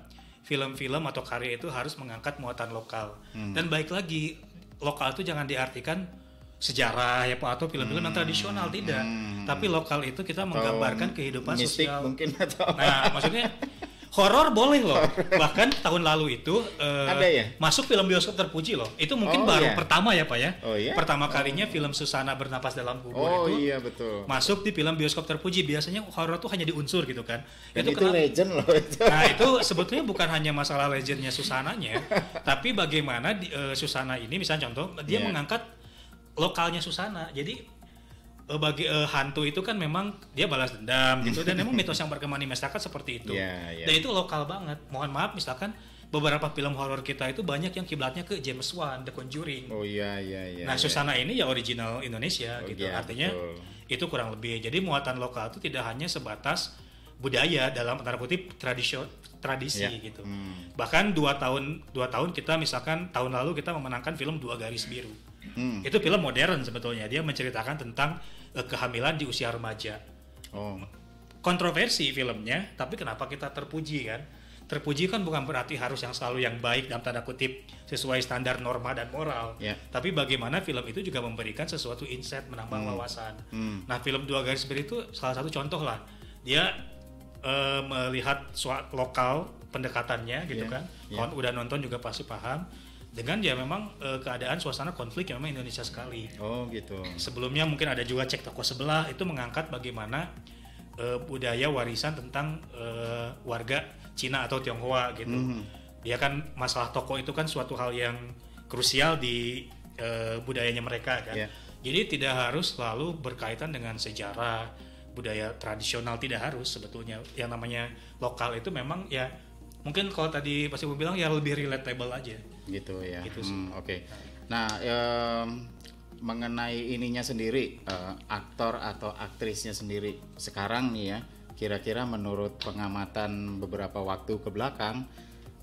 film-film atau karya itu harus mengangkat muatan lokal. Dan baik lagi, lokal itu jangan diartikan sejarah ya Pak atau film-film yang tradisional, tidak. Tapi lokal itu kita menggambarkan kehidupan sosial. Mungkin atau nah, maksudnya horor boleh loh. Bahkan tahun lalu itu ada ya? Masuk film bioskop terpuji loh. Itu mungkin baru pertama ya Pak ya. Pertama kalinya film Susana Bernapas Dalam Kubur itu betul. masuk di film bioskop terpuji. Biasanya horor tuh hanya di unsur gitu kan. Dan itu legend loh. Nah itu sebetulnya bukan hanya masalah legendnya Susananya, tapi bagaimana Susana ini misalnya contoh dia mengangkat lokalnya Susana. Jadi bagi hantu itu kan memang dia balas dendam gitu, dan memang mitos yang berkembang di masyarakat seperti itu. Dan itu lokal banget. Mohon maaf misalkan beberapa film horor kita itu banyak yang kiblatnya ke James Wan, The Conjuring. Nah, Susana ini ya original Indonesia gitu. Artinya itu kurang lebih. Jadi muatan lokal itu tidak hanya sebatas budaya dalam tanda kutip tradisi gitu. Bahkan 2 tahun kita misalkan tahun lalu kita memenangkan film 2 Garis Biru. Itu film modern sebetulnya, dia menceritakan tentang kehamilan di usia remaja. Kontroversi filmnya, tapi kenapa kita terpuji kan? Terpuji kan bukan berarti harus yang selalu yang baik dalam tanda kutip sesuai standar norma dan moral, tapi bagaimana film itu juga memberikan sesuatu insight, menambah wawasan. Nah, film Dua Garis Biru itu salah satu contoh lah. Dia melihat lokal pendekatannya gitu kan. Kalau udah nonton juga pasti paham. Dengan dia memang keadaan suasana konflik yang memang Indonesia sekali. Gitu. Sebelumnya mungkin ada juga Cek Toko Sebelah, itu mengangkat bagaimana budaya warisan tentang warga Cina atau Tionghoa gitu. Dia kan masalah toko itu kan suatu hal yang krusial di budayanya mereka kan. Jadi tidak harus selalu berkaitan dengan sejarah, budaya tradisional, tidak harus sebetulnya. Yang namanya lokal itu memang ya mungkin kalau tadi Pak Ibu bilang ya lebih relatable aja. Gitu ya. Gitu sih. Oke. Nah, mengenai ininya sendiri, aktor atau aktrisnya sendiri sekarang nih ya, kira-kira menurut pengamatan beberapa waktu ke belakang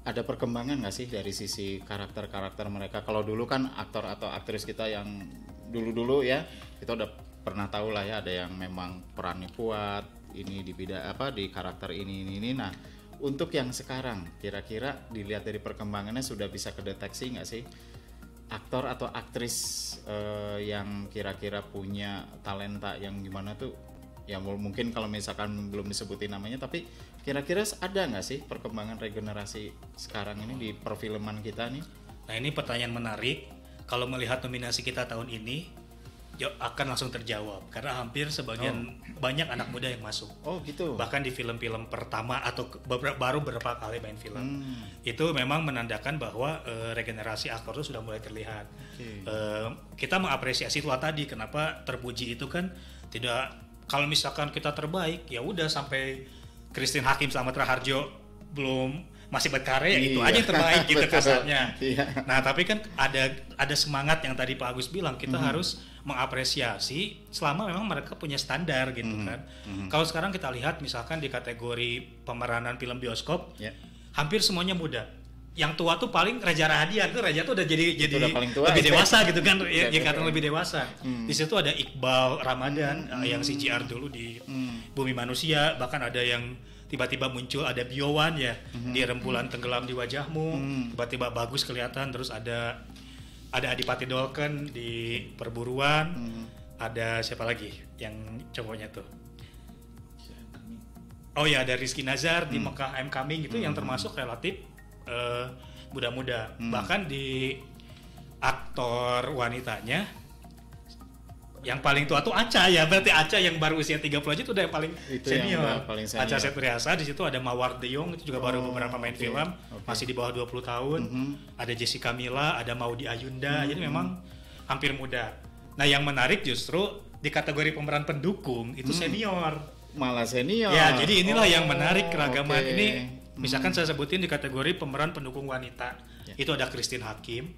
ada perkembangan nggak sih dari sisi karakter-karakter mereka? Kalau dulu kan aktor atau aktris kita yang dulu-dulu ya, kita udah pernah tahu lah ya, ada yang memang perannya kuat, ini di di karakter ini. Nah, untuk yang sekarang kira-kira dilihat dari perkembangannya sudah bisa kedeteksi nggak sih aktor atau aktris yang kira-kira punya talenta yang gimana tuh? Ya mungkin kalau misalkan belum disebutin namanya, tapi kira-kira ada nggak sih perkembangan regenerasi sekarang ini di perfilman kita nih? Nah, ini pertanyaan menarik. Kalau melihat nominasi kita tahun ini, akan langsung terjawab karena hampir sebagian banyak anak muda yang masuk. Gitu. Bahkan di film-film pertama atau baru beberapa kali main film, itu memang menandakan bahwa regenerasi aktor itu sudah mulai terlihat. Kita mengapresiasi itu tadi, kenapa terpuji itu kan tidak. Kalau misalkan kita terbaik, ya udah sampai Christine Hakim Slamet Raharjo belum masih berkarya, itu aja yang terbaik gitu kasarnya. Nah, tapi kan ada semangat yang tadi Pak Agus bilang, kita harus mengapresiasi selama memang mereka punya standar gitu kan. Kalau sekarang kita lihat misalkan di kategori pemeranan film bioskop, hampir semuanya muda. Yang tua tuh paling Reza Rahadian, tuh Reza tuh udah jadi udah paling tua, lebih dewasa gitu kan, yang kata lebih dewasa. Di situ ada Iqbal Ramadan yang CGR dulu di Bumi Manusia, bahkan ada yang tiba-tiba muncul, ada Biowan ya di Rembulan Tenggelam di Wajahmu, tiba-tiba bagus kelihatan. Terus ada Adipati Dolken di Perburuan, ada siapa lagi yang cowoknya tuh? Oh ya, ada Rizky Nazar di Mekah I'm Coming itu yang termasuk relatif muda-muda. Bahkan di aktor wanitanya yang paling tua tuh Acha ya, berarti Acha yang baru usia 30 aja itu udah yang paling senior. Acha Septriasa, di situ ada Mawar De Jong itu juga baru beberapa main film, masih di bawah 20 tahun. Ada Jessica Mila, ada Maudy Ayunda, jadi memang hampir muda. Nah, yang menarik justru di kategori pemeran pendukung itu senior. Malah senior. Ya, jadi inilah yang menarik keragaman ini. Misalkan saya sebutin di kategori pemeran pendukung wanita, itu ada Christine Hakim,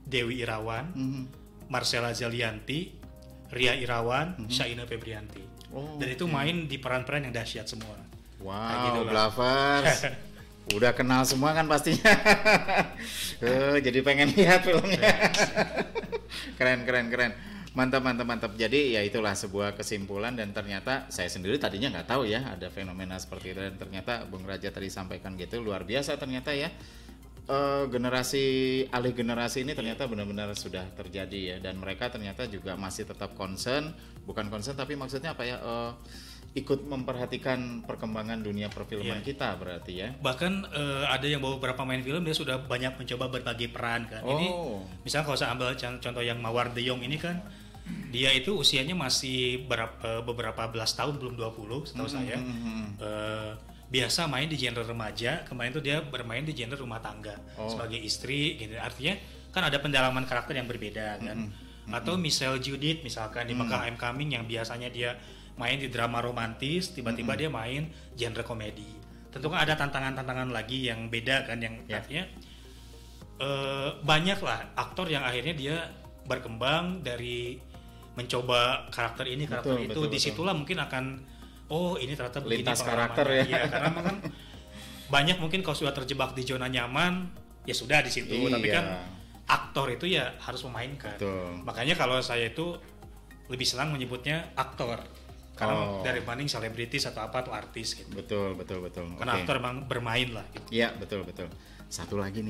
Dewi Irawan, Marcella Zalianti, Ria Irawan, Syaina Febrianti. Dan itu main di peran-peran yang dahsyat semua. Wow, Blavers. Udah kenal semua kan pastinya. Jadi pengen lihat filmnya. Keren. Mantap. Jadi ya itulah sebuah kesimpulan, dan ternyata saya sendiri tadinya nggak tahu ya ada fenomena seperti itu, dan ternyata Bung Raja tadi sampaikan gitu, luar biasa ternyata ya. Alih generasi ini ternyata benar-benar sudah terjadi ya, dan mereka ternyata juga masih tetap bukan concern tapi maksudnya apa ya, ikut memperhatikan perkembangan dunia perfilman kita berarti ya. Bahkan ada yang beberapa main film dia sudah banyak mencoba berbagi peran kan. Ini misalnya kalau saya ambil contoh yang Mawar De Jong ini kan, dia itu usianya masih beberapa belas tahun, belum 20 setahu saya. Biasa main di genre remaja, kemarin tuh dia bermain di genre rumah tangga sebagai istri gitu. Artinya kan ada pendalaman karakter yang berbeda kan. Atau Michelle Judith misalkan di Mekah I'm Coming, yang biasanya dia main di drama romantis, tiba-tiba dia main genre komedi. Tentu kan ada tantangan-tantangan lagi yang beda kan, yang artinya banyak lah aktor yang akhirnya dia berkembang dari mencoba karakter ini, karakter itu. Betul. Disitulah mungkin akan ini ternyata begini lintas karakter ya. Karena kan banyak mungkin kalau sudah terjebak di zona nyaman ya sudah di situ. Tapi kan aktor itu ya harus memainkan. Betul. Makanya kalau saya itu lebih senang menyebutnya aktor karena dari banding selebritis atau apa atau artis gitu. Betul. Karena aktor emang bermain lah gitu. Iya, betul. Satu lagi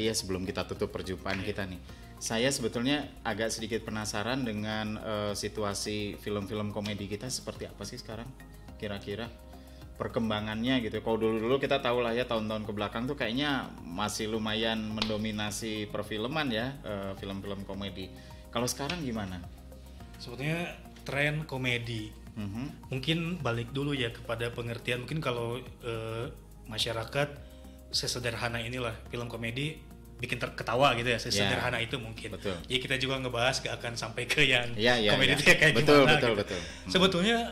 ya sebelum kita tutup perjumpaan kita nih. Saya sebetulnya agak sedikit penasaran dengan situasi film-film komedi kita seperti apa sih sekarang kira-kira perkembangannya gitu. Kalau dulu kita tahu lah ya tahun-tahun kebelakang tuh kayaknya masih lumayan mendominasi perfilman ya, film-film komedi. Kalau sekarang gimana? Sebetulnya tren komedi mungkin balik dulu ya kepada pengertian, mungkin kalau masyarakat sesederhana inilah film komedi bikin ketawa gitu ya, sesederhana itu mungkin. Betul. Jadi kita juga ngebahas gak akan sampai ke yang komedi ya. itu kayak gimana. Betul. Sebetulnya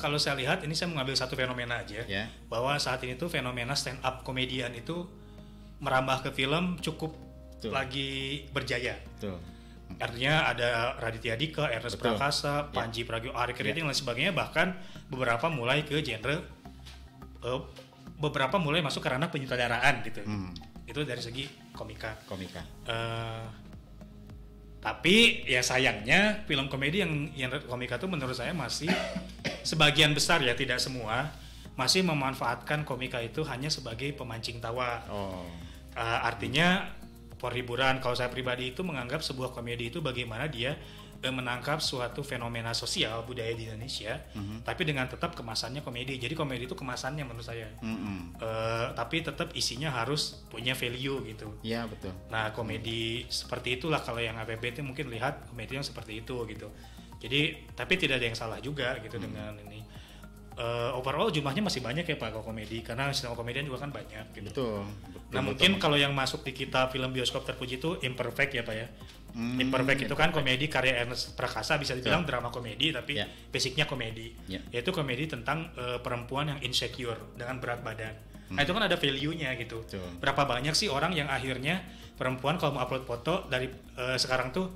kalau saya lihat ini saya mengambil satu fenomena aja, Ya. bahwa saat ini tuh fenomena stand up komedian itu merambah ke film cukup lagi berjaya. Betul. Artinya ada Raditya Dika, Ernest Prakasa, Panji Pragiwaksono, dan lain sebagainya, bahkan beberapa mulai ke genre beberapa mulai masuk ke ranah penyutradaraan gitu. Itu dari segi komika. Tapi ya sayangnya film komedi yang komika itu menurut saya masih sebagian besar ya, tidak semua, masih memanfaatkan komika itu hanya sebagai pemancing tawa. Artinya perhiburan. Kalau saya pribadi itu menganggap sebuah komedi itu bagaimana dia menangkap suatu fenomena sosial budaya di Indonesia, tapi dengan tetap kemasannya komedi. Jadi komedi itu kemasannya menurut saya, tapi tetap isinya harus punya value gitu. Iya betul. Nah komedi seperti itulah kalau yang APB itu mungkin lihat komedi yang seperti itu gitu. Jadi tapi tidak ada yang salah juga gitu dengan ini. Overall jumlahnya masih banyak ya Pak kalau komedi, karena sinema komedian juga kan banyak gitu. Betul. Nah mungkin kalau yang masuk di kita film bioskop terpuji itu Imperfect ya Pak ya. Imperfect itu kan komedi karya Ernest Prakasa, bisa dibilang drama komedi tapi basicnya komedi. Yaitu komedi tentang perempuan yang insecure dengan berat badan. Nah itu kan ada value-nya gitu. Berapa banyak sih orang yang akhirnya perempuan kalau mau upload foto dari sekarang tuh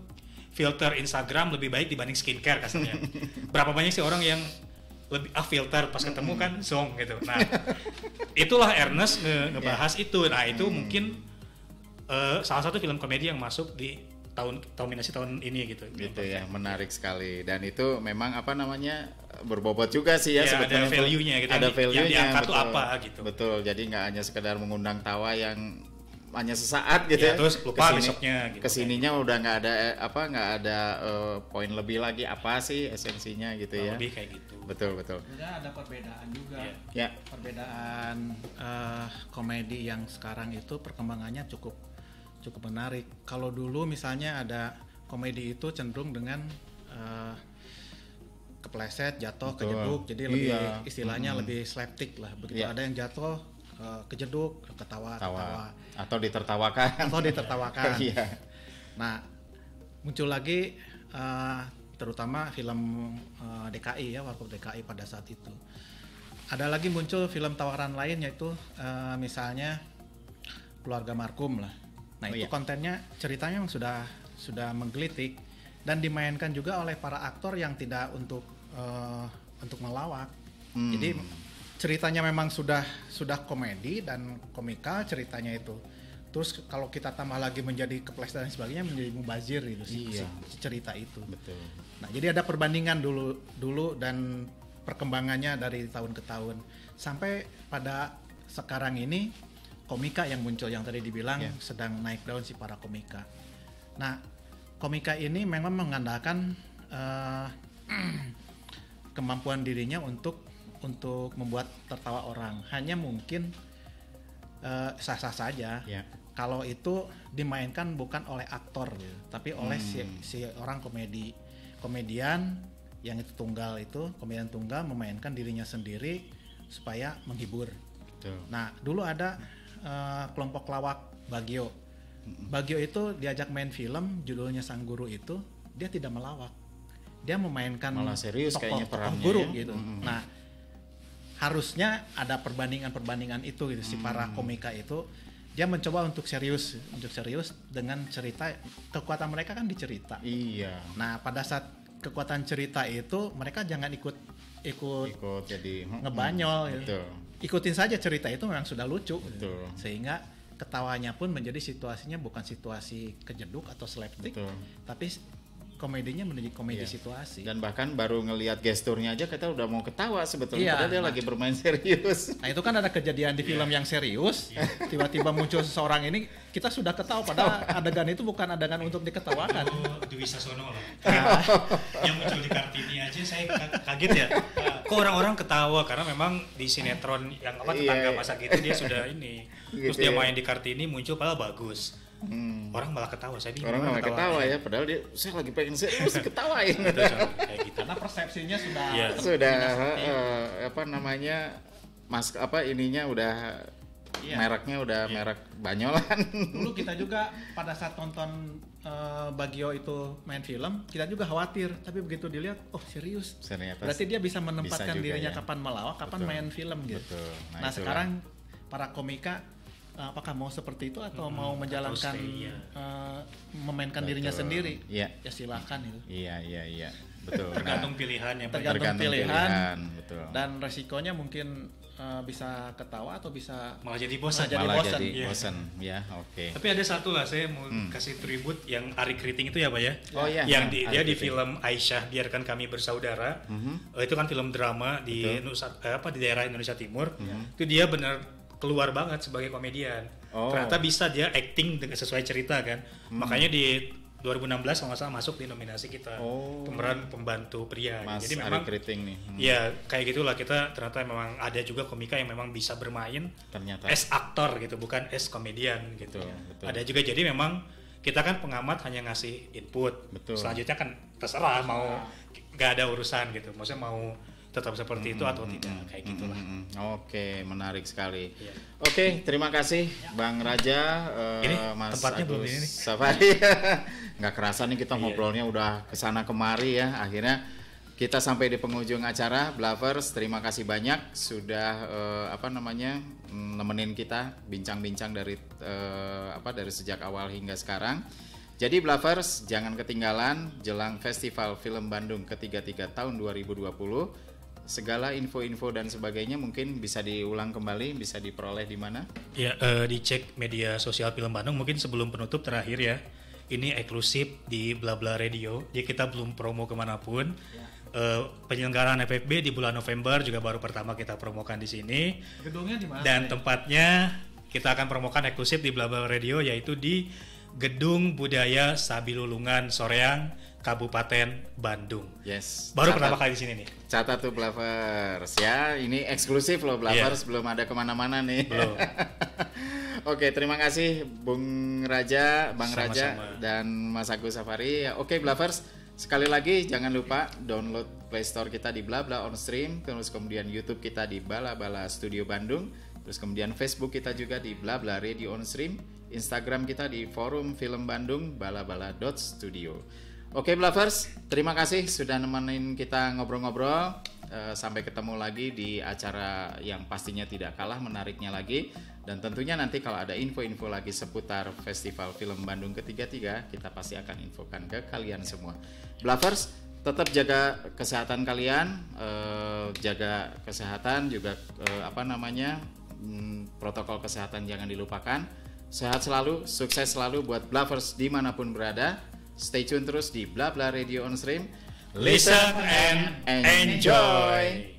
filter Instagram lebih baik dibanding skincare kasarnya. Berapa banyak sih orang yang lebih filter pas ketemu kan song gitu. Nah itulah Ernest ngebahas itu. Nah itu mungkin salah satu film komedi yang masuk di nominasi tahun ini gitu. Gitu ya, menarik sekali. Dan itu memang apa namanya berbobot juga sih ya, sebetulnya. Ada value-nya gitu. Ada value-nya. Yang diangkat tuh apa gitu. Betul. Jadi nggak hanya sekedar mengundang tawa yang hanya sesaat gitu ya. Terus lupa besoknya gitu. Kesininya udah nggak ada poin lebih lagi apa sih esensinya gitu ya. Lebih kayak gitu. Betul. Sebenarnya ada perbedaan juga. Ya. Perbedaan komedi yang sekarang itu perkembangannya cukup menarik. Kalau dulu misalnya ada komedi itu cenderung dengan kepleset, jatuh, kejeduk, jadi lebih istilahnya lebih slapstick lah. Begitu ada yang jatuh, kejeduk, ketawa. Atau ditertawakan. Nah, muncul lagi terutama film DKI ya, Warkop DKI pada saat itu. Ada lagi muncul film tawaran lain yaitu misalnya Keluarga Markum lah. Nah itu kontennya, ceritanya memang sudah menggelitik dan dimainkan juga oleh para aktor yang tidak untuk melawak. Jadi ceritanya memang sudah komedi dan komika ceritanya itu. Terus kalau kita tambah lagi menjadi kepleset dan sebagainya, menjadi mubazir gitu si cerita itu. Betul. Nah jadi ada perbandingan dulu dan perkembangannya dari tahun ke tahun sampai pada sekarang ini. Komika yang muncul yang tadi dibilang sedang naik daun si para komika. Nah, komika ini memang mengandalkan kemampuan dirinya untuk membuat tertawa orang. Hanya mungkin sah-sah saja. Kalau itu dimainkan bukan oleh aktor, gitu, tapi oleh si orang komedian yang itu komedian tunggal memainkan dirinya sendiri supaya menghibur. Betul. Nah, dulu ada kelompok lawak Bagio. Bagio itu diajak main film judulnya Sang Guru itu, dia tidak melawak. Dia memainkan malah serius kayaknya perannya guru gitu. Nah, harusnya ada perbandingan itu gitu. Si para komika itu dia mencoba untuk serius dengan cerita. Kekuatan mereka kan di cerita. Iya. Nah, pada saat kekuatan cerita itu mereka jangan ikut jadi ngebanyol gitu. Betul. Ikutin saja cerita itu memang sudah lucu. Betul. Sehingga ketawanya pun menjadi situasinya bukan situasi kejeduk atau slapstick, Betul. tapi komedinya menjadi komedi Iya. situasi. Dan bahkan baru ngelihat gesturnya aja kita udah mau ketawa sebetulnya, Iya, padahal dia nah. lagi bermain serius. Nah itu kan ada kejadian di film yang serius, tiba-tiba muncul seseorang ini, kita sudah ketawa, padahal adegan itu bukan adegan untuk diketawakan. Oh, Dwi Sasono lah. Yang muncul di Kartini aja saya kaget ya. Kok orang-orang ketawa karena memang di sinetron yang apa tetangga Iya. masa gitu dia sudah ini. Terus Gitu dia ya. main di Kartini muncul padahal bagus. Orang malah ketawa, saya bingung. Orang malah ketawa ya, padahal dia saya lagi pengen serius ketawain. Gitu, Con. Kayak gitu. Karena persepsinya sudah Iya. Sudah apa namanya ininya udah Iya. mereknya udah merek banyolan. Dulu kita juga pada saat nonton Bagio itu main film, kita juga khawatir, tapi begitu dilihat, oh serius. Ternyata Berarti dia bisa menempatkan juga dirinya ya. kapan melawak, kapan Betul. main film gitu. Betul. Nah, itulah. sekarang para komika apakah mau seperti itu atau mau menjalankan stay, ya. memainkan Betul. dirinya sendiri? Iya. Ya silakan itu. Iya. Betul. Tergantung pilihan yang Tergantung pilihan. Betul. Dan resikonya mungkin bisa ketawa atau bisa malah jadi bosan. Jadi Malah bosan. jadi Iya. bosan ya, oke. Tapi ada satu lah saya mau kasih tribut yang Ari Kriting itu ya Pak ya. Oh iya. Yang Ari dia di Kriting. film Aisyah Biarkan Kami Bersaudara. Itu kan film drama di di daerah Indonesia Timur. Itu dia benar keluar banget sebagai komedian. Oh. Ternyata bisa dia acting dengan sesuai cerita kan. Makanya di 2016 kalau nggak salah masuk di nominasi kita. Oh. Pemeran pembantu pria. Mas Jadi Ari memang Kriting nih. ya kayak gitulah, kita ternyata memang ada juga komika yang memang bisa bermain Ternyata. as aktor gitu, bukan as komedian gitu. Betul, betul. Ada juga, jadi memang kita kan pengamat hanya ngasih input. Betul. Selanjutnya kan terserah mau nggak ada urusan gitu. Maksudnya mau tetap seperti itu atau tidak, kayak gitulah. Oke, menarik sekali. Iya. Oke, terima kasih Bang Raja, Ini Mas tempatnya belum Agus ini nih. Safari. Nggak kerasa nih kita Iya. ngobrolnya udah kesana kemari ya. Akhirnya kita sampai di penghujung acara. Bluffers, terima kasih banyak sudah nemenin kita bincang-bincang dari dari sejak awal hingga sekarang. Jadi Bluffers, jangan ketinggalan jelang Festival Film Bandung ke-33 tahun 2020. Segala info-info dan sebagainya mungkin bisa diulang kembali, bisa diperoleh di mana? Ya, dicek media sosial Film Bandung. Mungkin sebelum penutup terakhir ya, ini eksklusif di Blabla Radio. Jadi kita belum promo kemanapun. Penyelenggaraan FFB di bulan November juga baru pertama kita promokan di sini. Gedungnya di mana? Dan tempatnya kita akan promokan eksklusif di Blabla Radio, yaitu di Gedung Budaya Sabilulungan Soreang, Kabupaten Bandung. Yes. Baru Catat. pertama kali di sini nih. Catat tuh Bluffers ya, ini eksklusif loh Bluffers, belum ada kemana-mana nih. Belum. Oke, terima kasih Bung Raja, Bang Raja, Sama-sama. dan Mas Agus Safari. Oke Bluffers, sekali lagi jangan lupa download Play Store kita di Blabla On Stream, terus kemudian YouTube kita di Bala Bala Studio Bandung, terus kemudian Facebook kita juga di Blabla Radio On Stream, Instagram kita di Forum Film Bandung balabala.studio. Oke Bluffers, terima kasih sudah nemenin kita ngobrol-ngobrol. Sampai ketemu lagi di acara yang pastinya tidak kalah menariknya lagi. Dan tentunya nanti kalau ada info-info lagi seputar Festival Film Bandung ke-33, kita pasti akan infokan ke kalian semua. Bluffers, tetap jaga kesehatan kalian, jaga kesehatan juga protokol kesehatan jangan dilupakan. Sehat selalu, sukses selalu buat Bluffers dimanapun berada. Stay tune terus di Blabla Radio On Stream. Listen and enjoy.